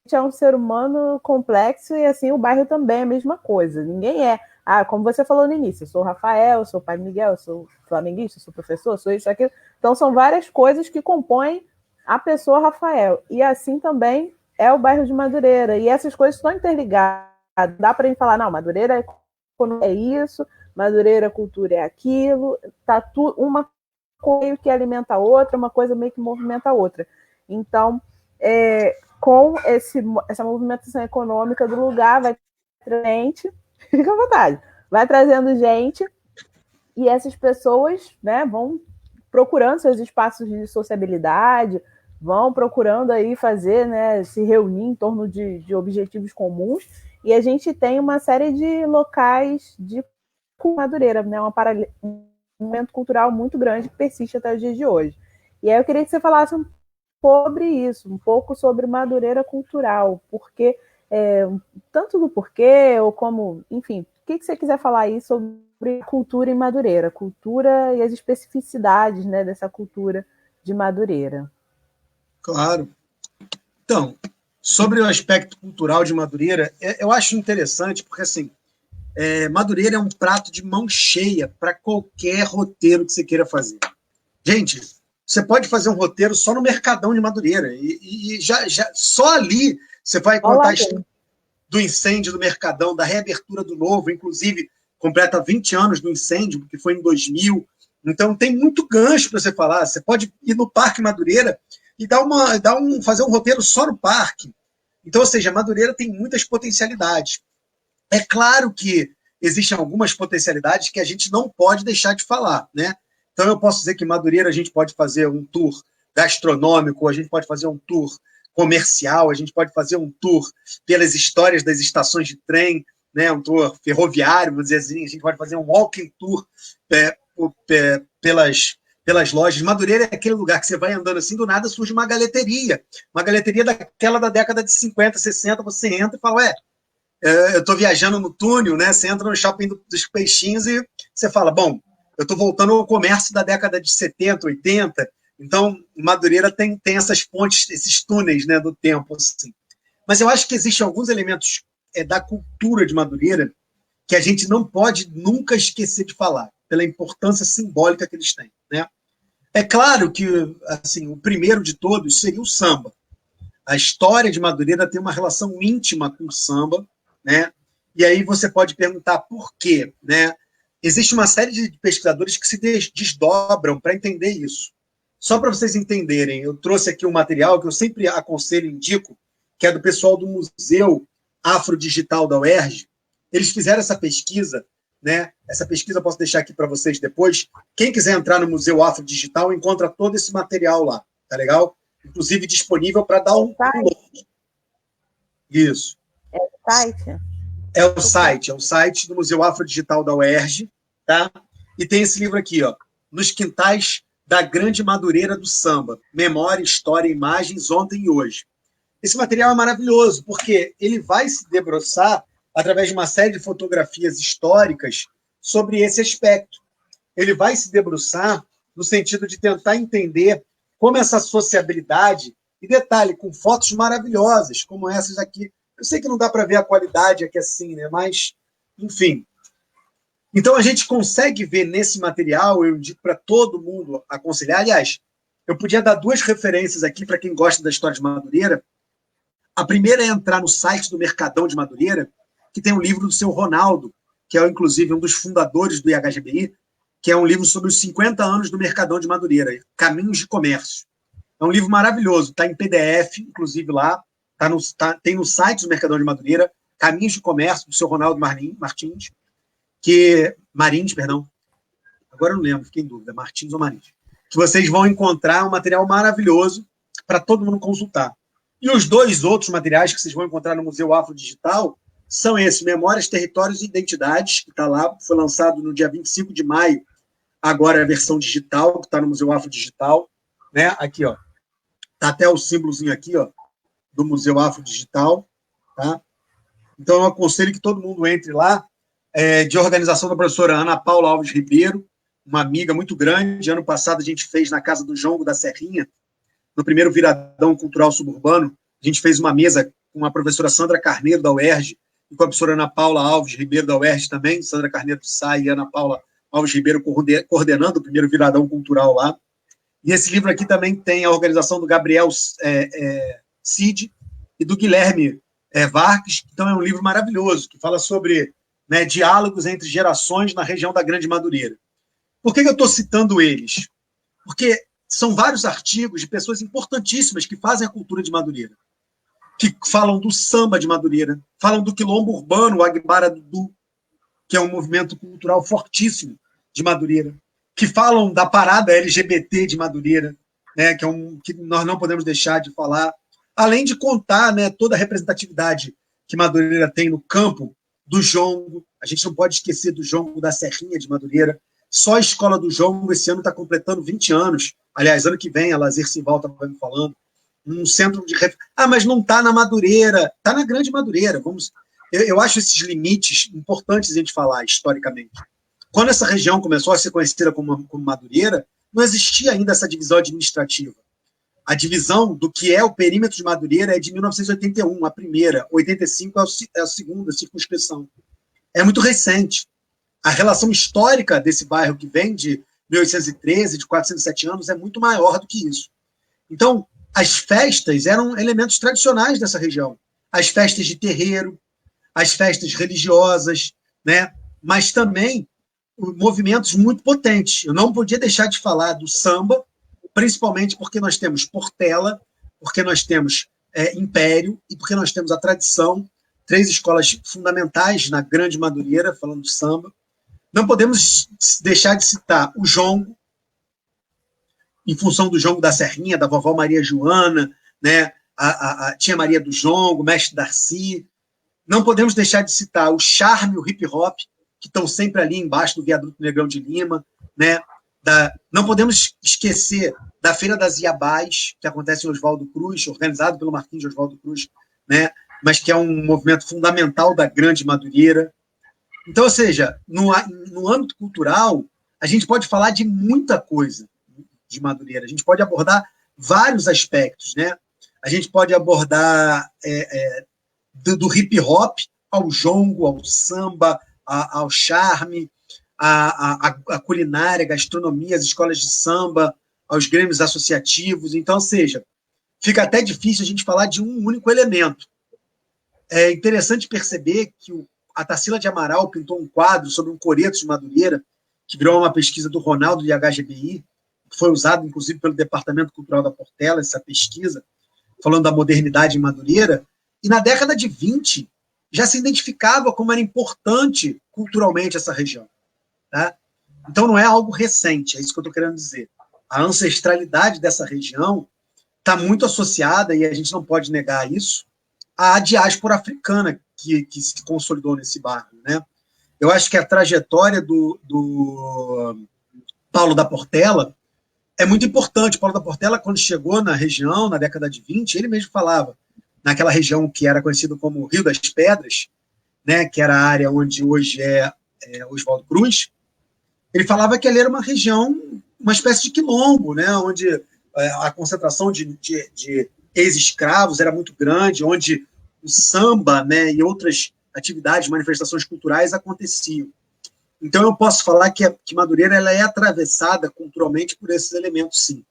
gente é um ser humano complexo e assim o bairro também é a mesma coisa. Ninguém é. Como você falou no início, eu sou o Rafael, eu sou o pai Miguel, eu sou flamenguista, eu sou professor, sou isso, aquilo. Então são várias coisas que compõem a pessoa Rafael. E assim também é o bairro de Madureira. E essas coisas estão interligadas. Dá para a gente falar, não, Madureira é isso, Madureira cultura é aquilo, tá uma coisa que alimenta a outra, uma coisa meio que movimenta a outra. Então, com essa movimentação econômica do lugar, vai trazendo gente, fica à vontade, vai trazendo gente, e essas pessoas, né, vão procurando seus espaços de sociabilidade, vão procurando aí fazer, né, se reunir em torno de objetivos comuns, e a gente tem uma série de locais de Madureira, né, um movimento cultural muito grande que persiste até os dias de hoje. E aí eu queria que você falasse sobre isso, um pouco sobre Madureira cultural, porque tanto do porquê, ou como, enfim, o que você quiser falar aí sobre cultura em Madureira, cultura e as especificidades, né, dessa cultura de Madureira. Claro. Então, sobre o aspecto cultural de Madureira, eu acho interessante, porque assim, Madureira é um prato de mão cheia para qualquer roteiro que você queira fazer. Gente, você pode fazer um roteiro só no Mercadão de Madureira. E já só ali você vai contar a história do incêndio do Mercadão, da reabertura do Novo, inclusive completa 20 anos do incêndio, porque foi em 2000. Então tem muito gancho para você falar. Você pode ir no Parque Madureira e fazer um roteiro só no parque. Então, ou seja, Madureira tem muitas potencialidades. É claro que existem algumas potencialidades que a gente não pode deixar de falar, né? Então eu posso dizer que Madureira a gente pode fazer um tour gastronômico, a gente pode fazer um tour comercial, a gente pode fazer um tour pelas histórias das estações de trem, né? Um tour ferroviário, vamos dizer assim, a gente pode fazer um walking tour pelas lojas. Madureira é aquele lugar que você vai andando assim, do nada surge uma galeteria daquela da década de 50, 60, você entra e fala, ué, eu estou viajando no túnel, né? Você entra no shopping dos peixinhos e você fala, bom, eu estou voltando ao comércio da década de 70, 80, então Madureira tem essas pontes, esses túneis, né, do tempo. Assim. Mas eu acho que existem alguns elementos da cultura de Madureira que a gente não pode nunca esquecer de falar, pela importância simbólica que eles têm. Né? É claro que assim, o primeiro de todos seria o samba. A história de Madureira tem uma relação íntima com o samba, né? E aí você pode perguntar por quê, né? Existe uma série de pesquisadores que se desdobram para entender isso. Só para vocês entenderem, eu trouxe aqui um material que eu sempre aconselho e indico, que é do pessoal do Museu Afrodigital da UERJ. Eles fizeram essa pesquisa, né? Essa pesquisa eu posso deixar aqui para vocês depois. Quem quiser entrar no Museu Afrodigital encontra todo esse material lá, tá legal? Inclusive disponível para dar um download. Isso. É o site? É o site do Museu Afrodigital da UERJ, tá? E tem esse livro aqui, ó, Nos Quintais da Grande Madureira do Samba, Memória, História e Imagens, Ontem e Hoje. Esse material é maravilhoso, porque ele vai se debruçar através de uma série de fotografias históricas sobre esse aspecto. Ele vai se debruçar no sentido de tentar entender como essa sociabilidade, e detalhe, com fotos maravilhosas, como essas aqui. Eu sei que não dá para ver a qualidade aqui assim, né? Mas, enfim. Então, a gente consegue ver nesse material, eu indico para todo mundo aconselhar. Aliás, eu podia dar duas referências aqui para quem gosta da história de Madureira. A primeira é entrar no site do Mercadão de Madureira, que tem um livro do seu Ronaldo, que é, inclusive, um dos fundadores do IHGBI, que é um livro sobre os 50 anos do Mercadão de Madureira, Caminhos de Comércio. É um livro maravilhoso, está em PDF, inclusive lá, tem no site do Mercadão de Madureira, Caminhos de Comércio, do seu Ronaldo Martins, Marins, perdão, agora eu não lembro, fiquei em dúvida, Martins ou Marins, que vocês vão encontrar um material maravilhoso para todo mundo consultar. E os dois outros materiais que vocês vão encontrar no Museu Afrodigital são esses, Memórias, Territórios e Identidades, que está lá, foi lançado no dia 25 de maio, agora é a versão digital, que está no Museu Afrodigital, né? Aqui, ó. Tá até o símbolozinho aqui, ó, do Museu Afrodigital, tá? Então, eu aconselho que todo mundo entre lá, de organização da professora Ana Paula Alves Ribeiro, uma amiga muito grande. Ano passado a gente fez na casa do Jongo da Serrinha, no primeiro Viradão Cultural Suburbano, a gente fez uma mesa com a professora Sandra Carneiro, da UERJ, e com a professora Ana Paula Alves Ribeiro, da UERJ também, Sandra Carneiro do SAI e Ana Paula Alves Ribeiro coordenando o primeiro Viradão Cultural lá. E esse livro aqui também tem a organização do Gabriel Cid e do Guilherme Vargas, então é um livro maravilhoso, que fala sobre, né, diálogos entre gerações na região da Grande Madureira. Por que eu estou citando eles? Porque são vários artigos de pessoas importantíssimas que fazem a cultura de Madureira, que falam do samba de Madureira, falam do quilombo urbano, o Agbara Dudu, que é um movimento cultural fortíssimo de Madureira, que falam da parada LGBT de Madureira, né, que nós não podemos deixar de falar, além de contar, né, toda a representatividade que Madureira tem no campo do jongo. A gente não pode esquecer do jongo da Serrinha de Madureira. Só a Escola do Jongo esse ano está completando 20 anos. Aliás, ano que vem, a Lazer Simval estava me falando. Um centro de... mas não está na Madureira. Está na Grande Madureira. Eu acho esses limites importantes a gente falar historicamente. Quando essa região começou a ser conhecida como Madureira, não existia ainda essa divisão administrativa. A divisão do que é o perímetro de Madureira é de 1981, a primeira. 85 é a segunda circunscrição. É muito recente. A relação histórica desse bairro, que vem de 1813, de 407 anos, é muito maior do que isso. Então, as festas eram elementos tradicionais dessa região. As festas de terreiro, as festas religiosas, né? Mas também movimentos muito potentes. Eu não podia deixar de falar do samba, principalmente porque nós temos Portela, porque nós temos Império e porque nós temos a tradição, 3 escolas fundamentais na Grande Madureira, falando de samba. Não podemos deixar de citar o jongo, em função do jongo da Serrinha, da vovó Maria Joana, né? A tia Maria do Jongo, mestre Darcy. Não podemos deixar de citar o charme e o hip hop, que estão sempre ali embaixo do viaduto Negrão de Lima, né? Não podemos esquecer da Feira das Iabás, que acontece em Oswaldo Cruz, organizado pelo Marquinhos de Oswaldo Cruz, né? Mas que é um movimento fundamental da Grande Madureira. Então, ou seja, no âmbito cultural, a gente pode falar de muita coisa de Madureira, a gente pode abordar vários aspectos, né? A gente pode abordar do hip hop ao jongo, ao samba, ao charme, a culinária, a gastronomia, as escolas de samba, aos grêmios associativos. Então, ou seja, fica até difícil a gente falar de um único elemento. É interessante perceber que a Tarsila de Amaral pintou um quadro sobre um coreto de Madureira, que virou uma pesquisa do Ronaldo de HGBI, que foi usado, inclusive, pelo Departamento Cultural da Portela, essa pesquisa, falando da modernidade em Madureira, e na década de 20 já se identificava como era importante culturalmente essa região. Tá? Então não é algo recente, é isso que eu estou querendo dizer. A ancestralidade dessa região está muito associada, e a gente não pode negar isso, à diáspora africana que se consolidou nesse bairro. Né? Eu acho que a trajetória do Paulo da Portela é muito importante. Paulo da Portela, quando chegou na região, na década de 20, ele mesmo falava, naquela região que era conhecida como Rio das Pedras, né, que era a área onde hoje é Oswaldo Cruz, ele falava que ali era uma região, uma espécie de quilombo, né, onde a concentração de ex-escravos era muito grande, onde o samba, né, e outras atividades, manifestações culturais aconteciam. Então, eu posso falar que Madureira ela é atravessada culturalmente por esses elementos, sim.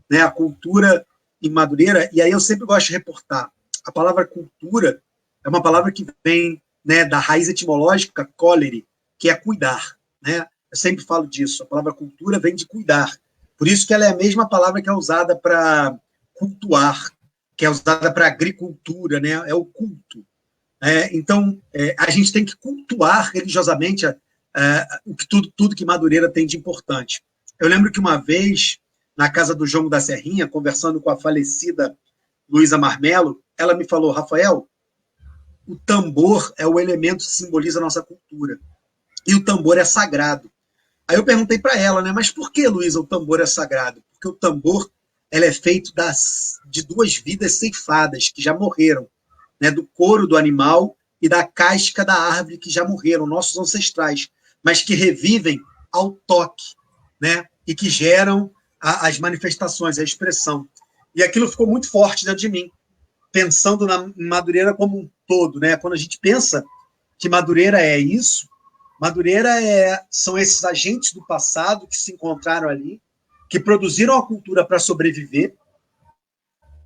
Né? A cultura em Madureira, e aí eu sempre gosto de reportar, a palavra cultura é uma palavra que vem, né, da raiz etimológica colere, que é cuidar. Né? Eu sempre falo disso, a palavra cultura vem de cuidar. Por isso que ela é a mesma palavra que é usada para cultuar, que é usada para agricultura, né? É o culto. Então, a gente tem que cultuar religiosamente tudo que Madureira tem de importante. Eu lembro que uma vez, na casa do Jongo da Serrinha, conversando com a falecida Luísa Marmelo, ela me falou, Rafael, o tambor é o elemento que simboliza a nossa cultura. E o tambor é sagrado. Aí eu perguntei para ela, né, mas por que, Luísa, o tambor é sagrado? Porque o tambor ele é feito de 2 vidas ceifadas, que já morreram, né, do couro do animal e da casca da árvore que já morreram, nossos ancestrais, mas que revivem ao toque, né, e que geram as manifestações, a expressão. E aquilo ficou muito forte dentro de mim, pensando na Madureira como um todo. Né? Quando a gente pensa que Madureira é isso, Madureira são esses agentes do passado que se encontraram ali, que produziram a cultura para sobreviver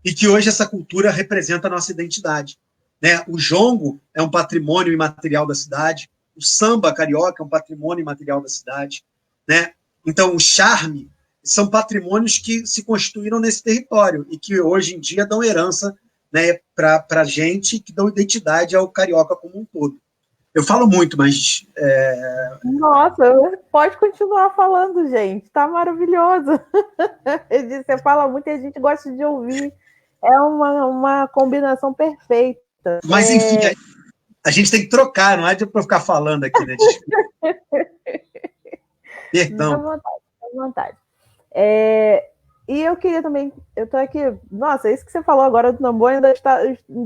e que hoje essa cultura representa a nossa identidade. Né? O jongo é um patrimônio imaterial da cidade, o samba carioca é um patrimônio imaterial da cidade. Né? Então, o charme são patrimônios que se constituíram nesse território e que hoje em dia dão herança, né, para a gente, que dão identidade ao carioca como um todo. Eu falo muito, mas... Nossa, pode continuar falando, gente. Tá maravilhoso. Você fala muito e a gente gosta de ouvir. É uma combinação perfeita. Mas, enfim, a gente tem que trocar, não é para ficar falando aqui, né? Perdão. Dá vontade. E eu queria também... Eu tô aqui... Nossa, isso que você falou agora do tambor ainda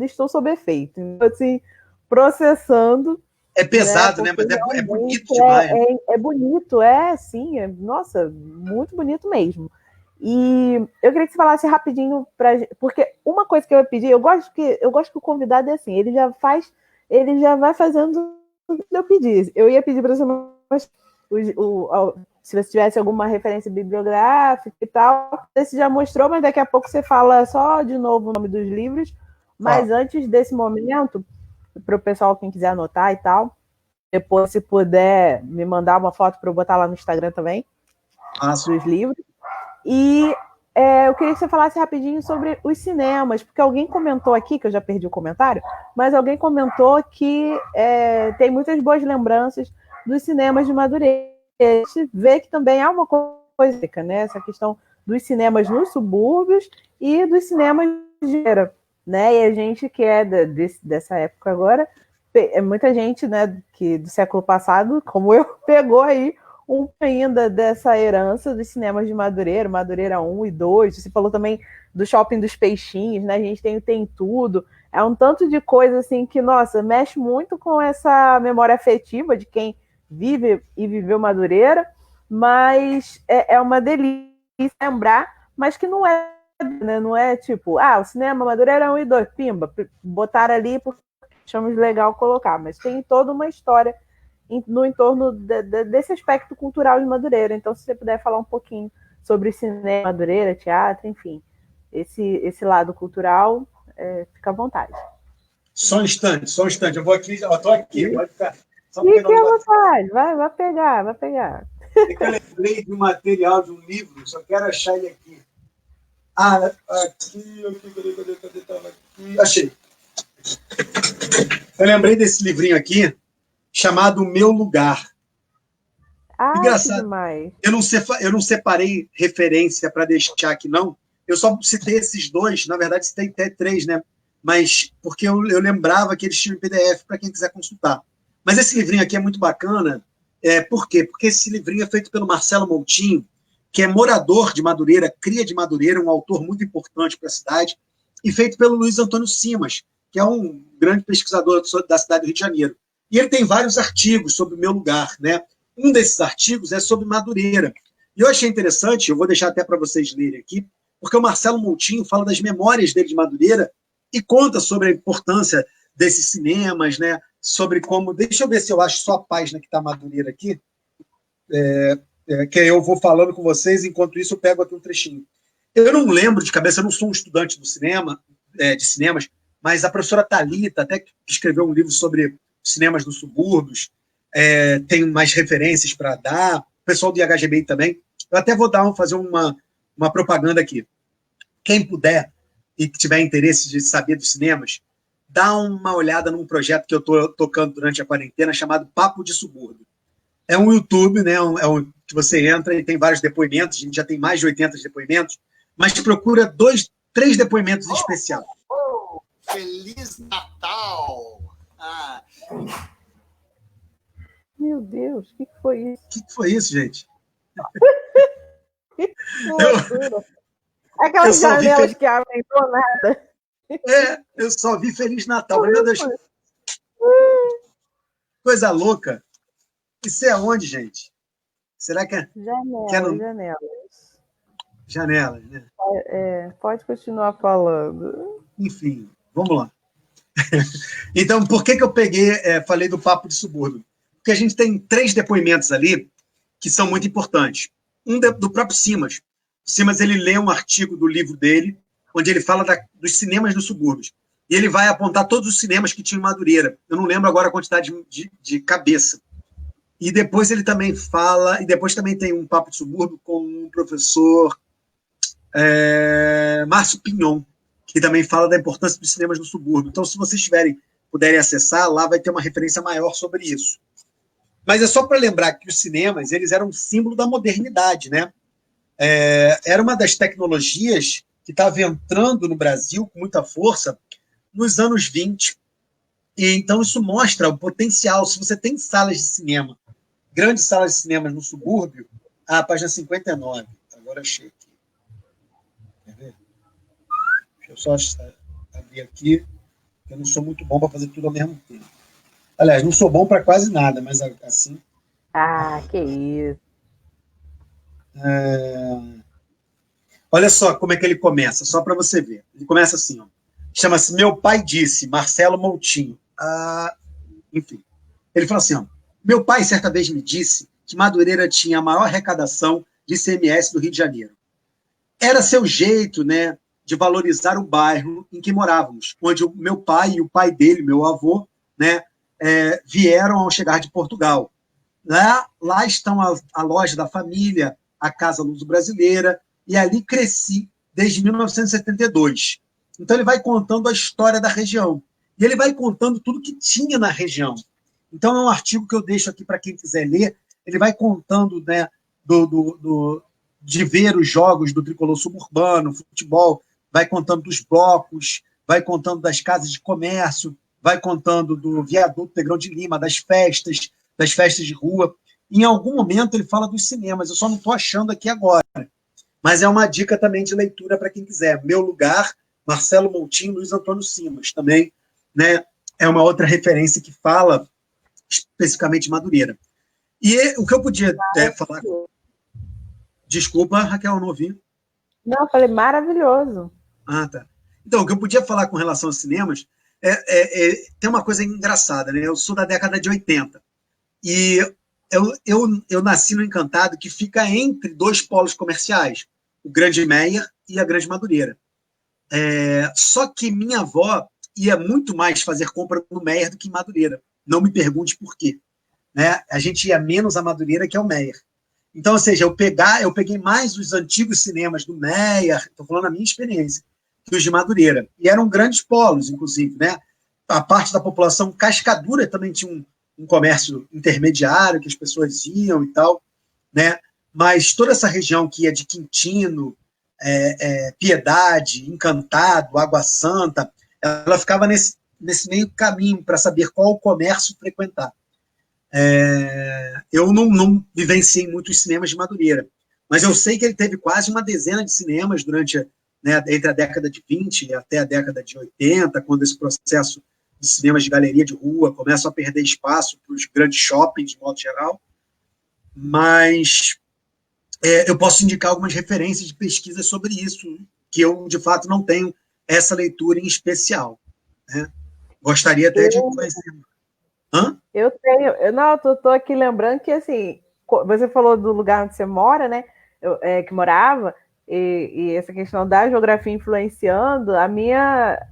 estou sob efeito. Então, assim, processando... É pesado, né? Mas é bonito demais. É bonito, sim. Nossa, muito bonito mesmo. E eu queria que você falasse rapidinho, porque uma coisa que eu ia pedir, eu gosto que o convidado é assim, ele já vai fazendo o que eu pedir. Eu ia pedir para você se você tivesse alguma referência bibliográfica e tal. Você já mostrou, mas daqui a pouco você fala só de novo o nome dos livros. Mas antes desse momento, para o pessoal, quem quiser anotar e tal, depois, se puder, me mandar uma foto para eu botar lá no Instagram também, dos livros. E eu queria que você falasse rapidinho sobre os cinemas, porque alguém comentou aqui, que eu já perdi o comentário, mas alguém comentou que tem muitas boas lembranças dos cinemas de Madureira. A gente vê que também há uma coisa, né? Essa questão dos cinemas nos subúrbios e dos cinemas de Madureira, né? E a gente que é dessa época agora, muita gente, né, que do século passado, como eu, pegou aí ainda dessa herança dos cinemas de Madureira, Madureira 1 e 2. Você falou também do Shopping dos Peixinhos, né? A gente tem tudo. É um tanto de coisa assim que, nossa, mexe muito com essa memória afetiva de quem vive e viveu Madureira, mas é uma delícia lembrar, mas que não é, né? Não é tipo, o cinema Madureira 1 e 2, pimba, botaram ali porque achamos legal colocar, mas tem toda uma história no entorno desse aspecto cultural de Madureira. Então, se você puder falar um pouquinho sobre cinema, Madureira, teatro, enfim, esse lado cultural, fica à vontade. Só um instante. Eu vou aqui, estou aqui, pode ficar. Fique à vontade, vai pegar. É que eu lembrei de um material, de um livro, só quero achar ele aqui. Aqui. Achei. Eu lembrei desse livrinho aqui, chamado O Meu Lugar. Engraçado. Demais. Eu não separei referência para deixar aqui, não. Eu só citei esses dois, na verdade citei até 3, né? Mas porque eu lembrava que eles tinham em PDF para quem quiser consultar. Mas esse livrinho aqui é muito bacana. Por quê? Porque esse livrinho é feito pelo Marcelo Moutinho, que é morador de Madureira, cria de Madureira, um autor muito importante para a cidade, e feito pelo Luiz Antônio Simas, que é um grande pesquisador da cidade do Rio de Janeiro. E ele tem vários artigos sobre o meu lugar, né? Um desses artigos é sobre Madureira. E eu achei interessante, eu vou deixar até para vocês lerem aqui, porque o Marcelo Moutinho fala das memórias dele de Madureira e conta sobre a importância desses cinemas, né? Sobre como... Deixa eu ver se eu acho só a página que está Madureira aqui, que eu vou falando com vocês, enquanto isso eu pego aqui um trechinho. Eu não lembro de cabeça, eu não sou um estudante do cinema, de cinemas, mas a professora Thalita, até que escreveu um livro sobre cinemas nos subúrbios, tem mais referências para dar, o pessoal do IHGBI também. Eu até vou fazer uma propaganda aqui. Quem puder e que tiver interesse de saber dos cinemas, dá uma olhada num projeto que eu estou tocando durante a quarentena, chamado Papo de Subúrbio. É um YouTube, né? Que você entra e tem vários depoimentos, a gente já tem mais de 80 depoimentos, mas procura 3 depoimentos especiais. Feliz Natal! Meu Deus, o que foi isso? O que foi isso, gente? Aquelas janelas que abrem do nada. Eu só vi Feliz Natal. Meu Deus. Coisa louca. Isso é onde, gente? Será que é? Janelas. Janelas, né? Pode continuar falando. Enfim, vamos lá. Então, por que eu falei do Papo de Subúrbio? Porque a gente tem 3 depoimentos ali que são muito importantes. Um do próprio Simas. O Simas, ele lê um artigo do livro dele, onde ele fala dos cinemas nos subúrbios. E ele vai apontar todos os cinemas que tinham em Madureira. Eu não lembro agora a quantidade de cabeça. E depois ele também fala, e depois também tem um Papo de Subúrbio com um professor Márcio Pignon, que também fala da importância dos cinemas no subúrbio. Então, se vocês puderem acessar, lá vai ter uma referência maior sobre isso. Mas é só para lembrar que os cinemas, eles eram um símbolo da modernidade, né? Era uma das tecnologias que estava entrando no Brasil com muita força nos anos 20. E então isso mostra o potencial. Se você tem salas de cinema, grandes salas de cinema no subúrbio, página 59. Agora achei aqui. Quer ver? Deixa eu só abrir aqui. Eu não sou muito bom para fazer tudo ao mesmo tempo. Aliás, não sou bom para quase nada, mas assim... Que isso. Olha só como é que ele começa, só para você ver. Ele começa assim, ó. Chama-se Meu Pai Disse, Marcelo Moutinho. Enfim. Ele fala assim, ó. Meu pai certa vez me disse que Madureira tinha a maior arrecadação de ICMS do Rio de Janeiro. Era seu jeito, né, de valorizar o bairro em que morávamos, onde o meu pai e o pai dele, meu avô, né, vieram ao chegar de Portugal. Lá estão a loja da família, a Casa Luso Brasileira, e ali cresci desde 1972. Então, ele vai contando a história da região. E ele vai contando tudo que tinha na região. Então, é um artigo que eu deixo aqui para quem quiser ler. Ele vai contando, né, de ver os jogos do tricolor suburbano, futebol, vai contando dos blocos, vai contando das casas de comércio, vai contando do viaduto Negrão de Lima, das festas de rua. Em algum momento ele fala dos cinemas, eu só não estou achando aqui agora. Mas é uma dica também de leitura para quem quiser. Meu Lugar, Marcelo Montinho, Luiz Antônio Simas, também, né, é uma outra referência que fala especificamente de Madureira. E o que eu podia falar... Desculpa, Raquel, não ouvi. Não, eu falei maravilhoso. Ah, tá. Então, o que eu podia falar com relação aos cinemas tem uma coisa engraçada, né? Eu sou da década de 80 e eu nasci no Encantado, que fica entre dois polos comerciais, o Grande Meyer e a Grande Madureira. Só que minha avó ia muito mais fazer compra no Meyer do que em Madureira. Não me pergunte por quê. Né? A gente ia menos a Madureira que ao Meyer. Então, ou seja, eu peguei mais os antigos cinemas do Meyer, estou falando a minha experiência, que os de Madureira. E eram grandes polos, inclusive, né? A parte da população Cascadura também tinha um comércio intermediário, que as pessoas iam e tal, né? Mas toda essa região que ia de Quintino, Piedade, Encantado, Água Santa, ela ficava nesse meio caminho para saber qual o comércio frequentar. Eu não vivenciei muitos cinemas de Madureira, mas eu sei que ele teve quase uma dezena de cinemas durante, né, entre a década de 20 e até a década de 80, quando esse processo de cinemas de galeria de rua começam a perder espaço para os grandes shoppings, de modo geral. Mas eu posso indicar algumas referências de pesquisa sobre isso, que eu, de fato, não tenho essa leitura em especial. Né? Gostaria até de conhecer. Hã? Eu tenho. Não, tô aqui lembrando que, assim, você falou do lugar onde você mora, né? Que morava, e essa questão da geografia influenciando,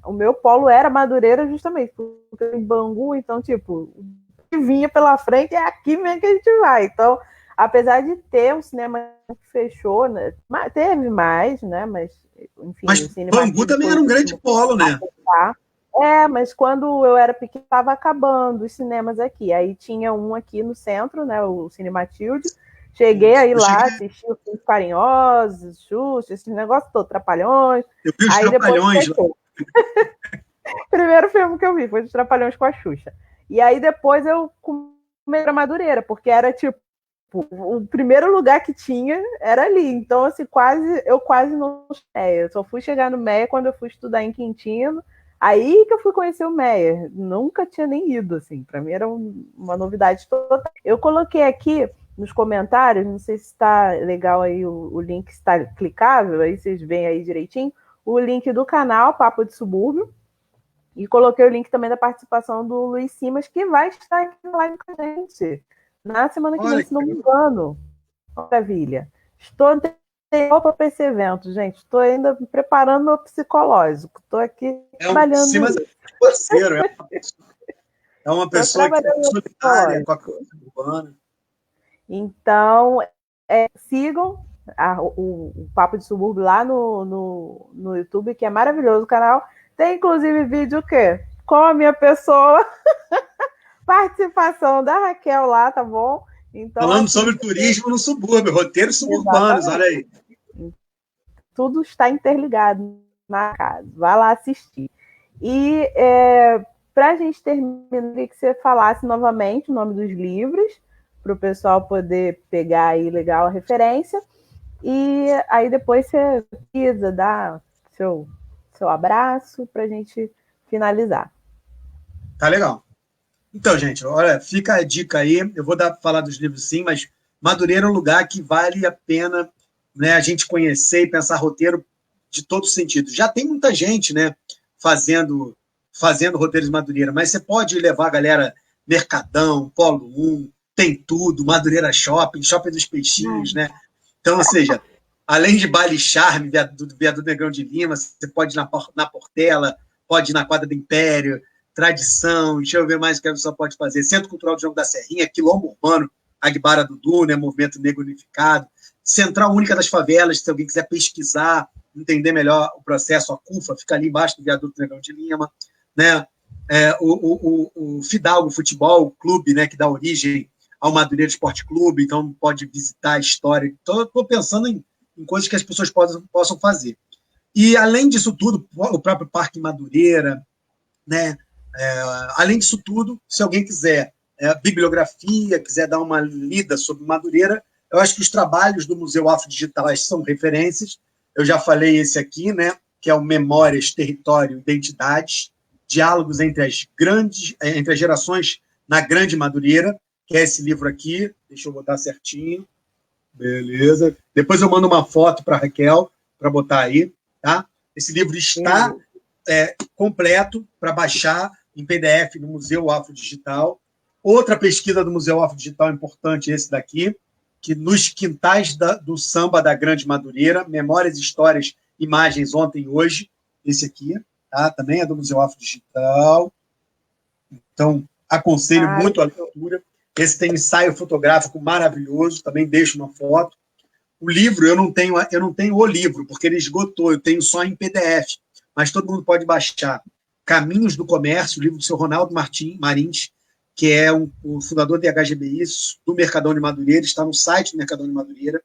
o meu polo era Madureira justamente, porque em Bangu, então, tipo, o que vinha pela frente é aqui mesmo que a gente vai. Então, apesar de ter um cinema que fechou, né? Teve mais, né? Mas, enfim, mas o Bangu também era um grande polo, né? Mas quando eu era pequena, estava acabando os cinemas aqui. Aí tinha um aqui no centro, né? O Cine Matilde. Cheguei aí lá, assisti os Filhos Carinhosos, Xuxa, esse negócio todo, Trapalhões. Eu vi os aí Trapalhões. Primeiro filme que eu vi foi os Trapalhões com a Xuxa. E aí depois eu comi a Madureira, porque era tipo o primeiro lugar que tinha era ali. Então, assim, eu quase não... Eu só fui chegar no Meia quando eu fui estudar em Quintino. Aí que eu fui conhecer o Meyer. Nunca tinha nem ido, assim. Para mim era uma novidade total. Eu coloquei aqui nos comentários, não sei se está legal aí o link, está clicável, aí vocês veem aí direitinho, o link do canal Papo de Subúrbio, e coloquei o link também da participação do Luiz Simas, que vai estar aqui na live com a gente na semana que vem, se não me engano. Maravilha. Estou para esse evento, gente. Estou ainda preparando meu psicológico. Estou aqui trabalhando. Simas é parceiro, é uma pessoa que é solitária com a coisa urbana. Então, sigam o Papo de Subúrbio lá no YouTube, que é maravilhoso o canal. Tem, inclusive, vídeo o quê? Com a minha pessoa. Participação da Raquel lá, tá bom? Então, falando sobre turismo no subúrbio, roteiros suburbanos, olha aí. Tudo está interligado na casa. Vai lá assistir. E para a gente terminar, eu queria que você falasse novamente o nome dos livros, para o pessoal poder pegar aí legal a referência. E aí depois você precisa dar seu abraço para a gente finalizar. Tá legal. Então, gente, olha, fica a dica aí. Eu vou falar dos livros sim, mas Madureira é um lugar que vale a pena, né, a gente conhecer e pensar roteiro de todos os sentidos. Já tem muita gente, né, fazendo roteiros de Madureira, mas você pode levar a galera Mercadão, Polo 1, tem tudo, Madureira Shopping, Shopping dos Peixinhos, né? Então, ou seja, além de Baile Charme, do Viaduto Negrão de Lima, você pode ir na Portela, pode ir na Quadra do Império, Tradição, deixa eu ver mais o que a pessoa pode fazer. Centro Cultural do Jogo da Serrinha, Quilombo Urbano, Agbara Dudu, né, Movimento Negro Unificado, Central Única das Favelas, se alguém quiser pesquisar, entender melhor o processo, a CUFA fica ali embaixo do Viaduto Negrão de Lima, né? O Fidalgo Futebol Clube, né, que dá origem ao Madureira Esporte Clube, então pode visitar a história. Então, eu estou pensando em coisas que as pessoas possam fazer. E, além disso tudo, o próprio Parque Madureira, né? Além disso tudo, se alguém quiser bibliografia, quiser dar uma lida sobre Madureira, eu acho que os trabalhos do Museu Afrodigitais são referências. Eu já falei esse aqui, né, que é o Memórias, Território, Identidades, Diálogos entre as gerações na Grande Madureira, que é esse livro aqui. Deixa eu botar certinho. Beleza. Depois eu mando uma foto para a Raquel, para botar aí. Tá? Esse livro está completo para baixar em PDF no Museu Afrodigital. Outra pesquisa do Museu Afrodigital importante, esse daqui, que nos quintais do samba da Grande Madureira, Memórias, Histórias, Imagens, Ontem e Hoje, esse aqui, tá? Também é do Museu Afrodigital. Então, aconselho muito a leitura. Esse tem ensaio fotográfico maravilhoso, também deixo uma foto. O livro, eu não tenho o livro, porque ele esgotou, eu tenho só em PDF, mas todo mundo pode baixar. Caminhos do Comércio, o livro do seu Ronaldo Marins, que é o fundador da IHGBI, do Mercadão de Madureira, está no site do Mercadão de Madureira.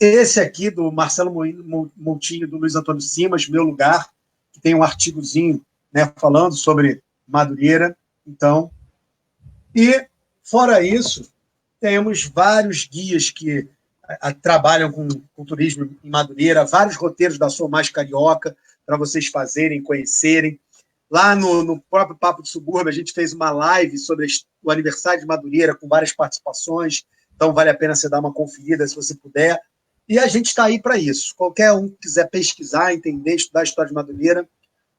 Esse aqui, do Marcelo Moutinho, do Luiz Antônio Simas, Meu Lugar, que tem um artigozinho, né, falando sobre Madureira. Então, e, fora isso, temos vários guias que trabalham com turismo em Madureira, vários roteiros da Sou Mais Carioca, para vocês fazerem, conhecerem. Lá no próprio Papo de Subúrbio, a gente fez uma live sobre o aniversário de Madureira, com várias participações, então vale a pena você dar uma conferida, se você puder. E a gente está aí para isso. Qualquer um que quiser pesquisar, entender, estudar a história de Madureira,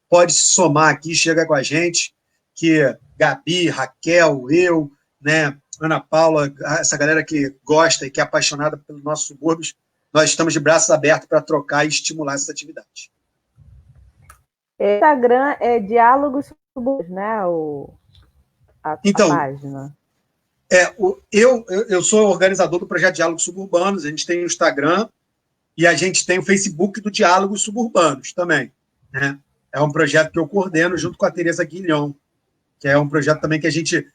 pode se somar aqui, chega com a gente, que Gabi, Raquel, eu, né, Ana Paula, essa galera que gosta e que é apaixonada pelos nossos subúrbios, nós estamos de braços abertos para trocar e estimular essa atividade. Instagram é Diálogos Subúrbios, né? A página. Eu sou organizador do projeto Diálogos Suburbanos, a gente tem o Instagram e a gente tem o Facebook do Diálogos Suburbanos também, né? É um projeto que eu coordeno junto com a Tereza Guilhom, que é um projeto também que a gente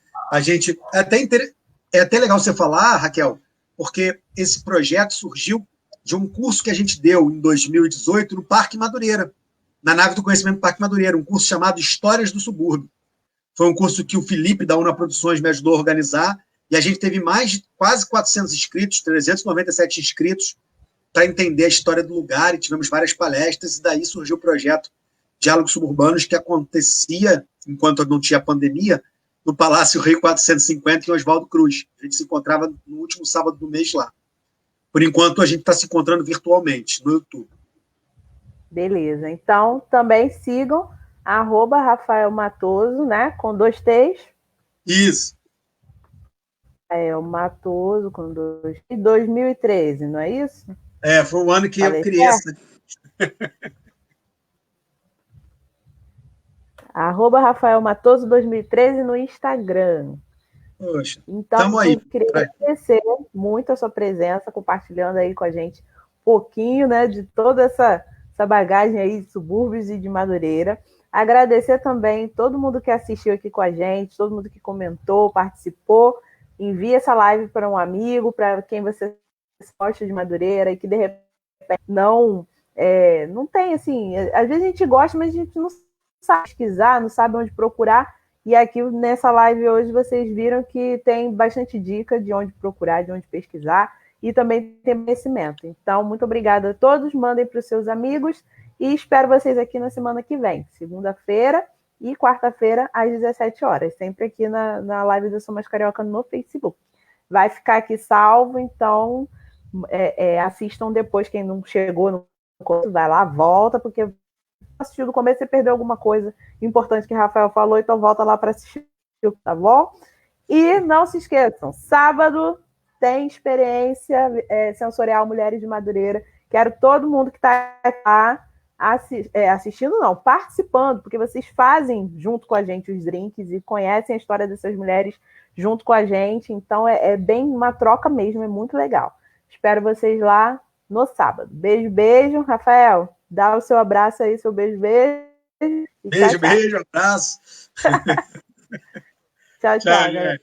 é até legal você falar, Raquel, porque esse projeto surgiu de um curso que a gente deu em 2018 no Parque Madureira, na nave do conhecimento do Parque Madureira, um curso chamado Histórias do Subúrbio. Foi um curso que o Felipe, da Una Produções, me ajudou a organizar, e a gente teve mais de quase 400 inscritos, 397 inscritos, para entender a história do lugar, e tivemos várias palestras, e daí surgiu o projeto Diálogos Suburbanos, que acontecia, enquanto não tinha pandemia, no Palácio Rio 450, em Oswaldo Cruz. A gente se encontrava no último sábado do mês lá. Por enquanto, a gente está se encontrando virtualmente, no YouTube. Beleza. Então, também sigam @Rafael Matoso, né? Com 2 T's. Isso. Rafael Matoso, com 2 T's. 2013, não é isso? Foi o ano que eu criei essa... @Rafael Matoso 2013 no Instagram. Poxa, então, eu queria agradecer muito a sua presença, compartilhando aí com a gente um pouquinho, né, de toda essa bagagem aí de subúrbios e de Madureira. Agradecer também todo mundo que assistiu aqui com a gente, todo mundo que comentou, participou. Envie essa live para um amigo, para quem você gosta de Madureira e que de repente não tem, assim, às vezes a gente gosta, mas a gente não sabe pesquisar, não sabe onde procurar, e aqui nessa live hoje vocês viram que tem bastante dica de onde procurar, de onde pesquisar, e também tem conhecimento. Então, muito obrigada a todos, mandem para os seus amigos, e espero vocês aqui na semana que vem, segunda-feira e quarta-feira, às 17 horas, sempre aqui na live do Sou Mais Carioca no Facebook. Vai ficar aqui salvo, então assistam depois, quem não chegou no começo, vai lá, volta, porque assistiu do começo, você perdeu alguma coisa importante que o Rafael falou, então volta lá para assistir, tá bom? E não se esqueçam, sábado tem experiência sensorial Mulheres de Madureira. Quero todo mundo que está lá assistindo, não, participando, porque vocês fazem junto com a gente os drinks e conhecem a história dessas mulheres junto com a gente. Então é bem uma troca mesmo, é muito legal. Espero vocês lá no sábado. Beijo, beijo. Rafael, dá o seu abraço aí, seu beijo, beijo. Beijo, beijo, abraço. Tchau, tchau, galera.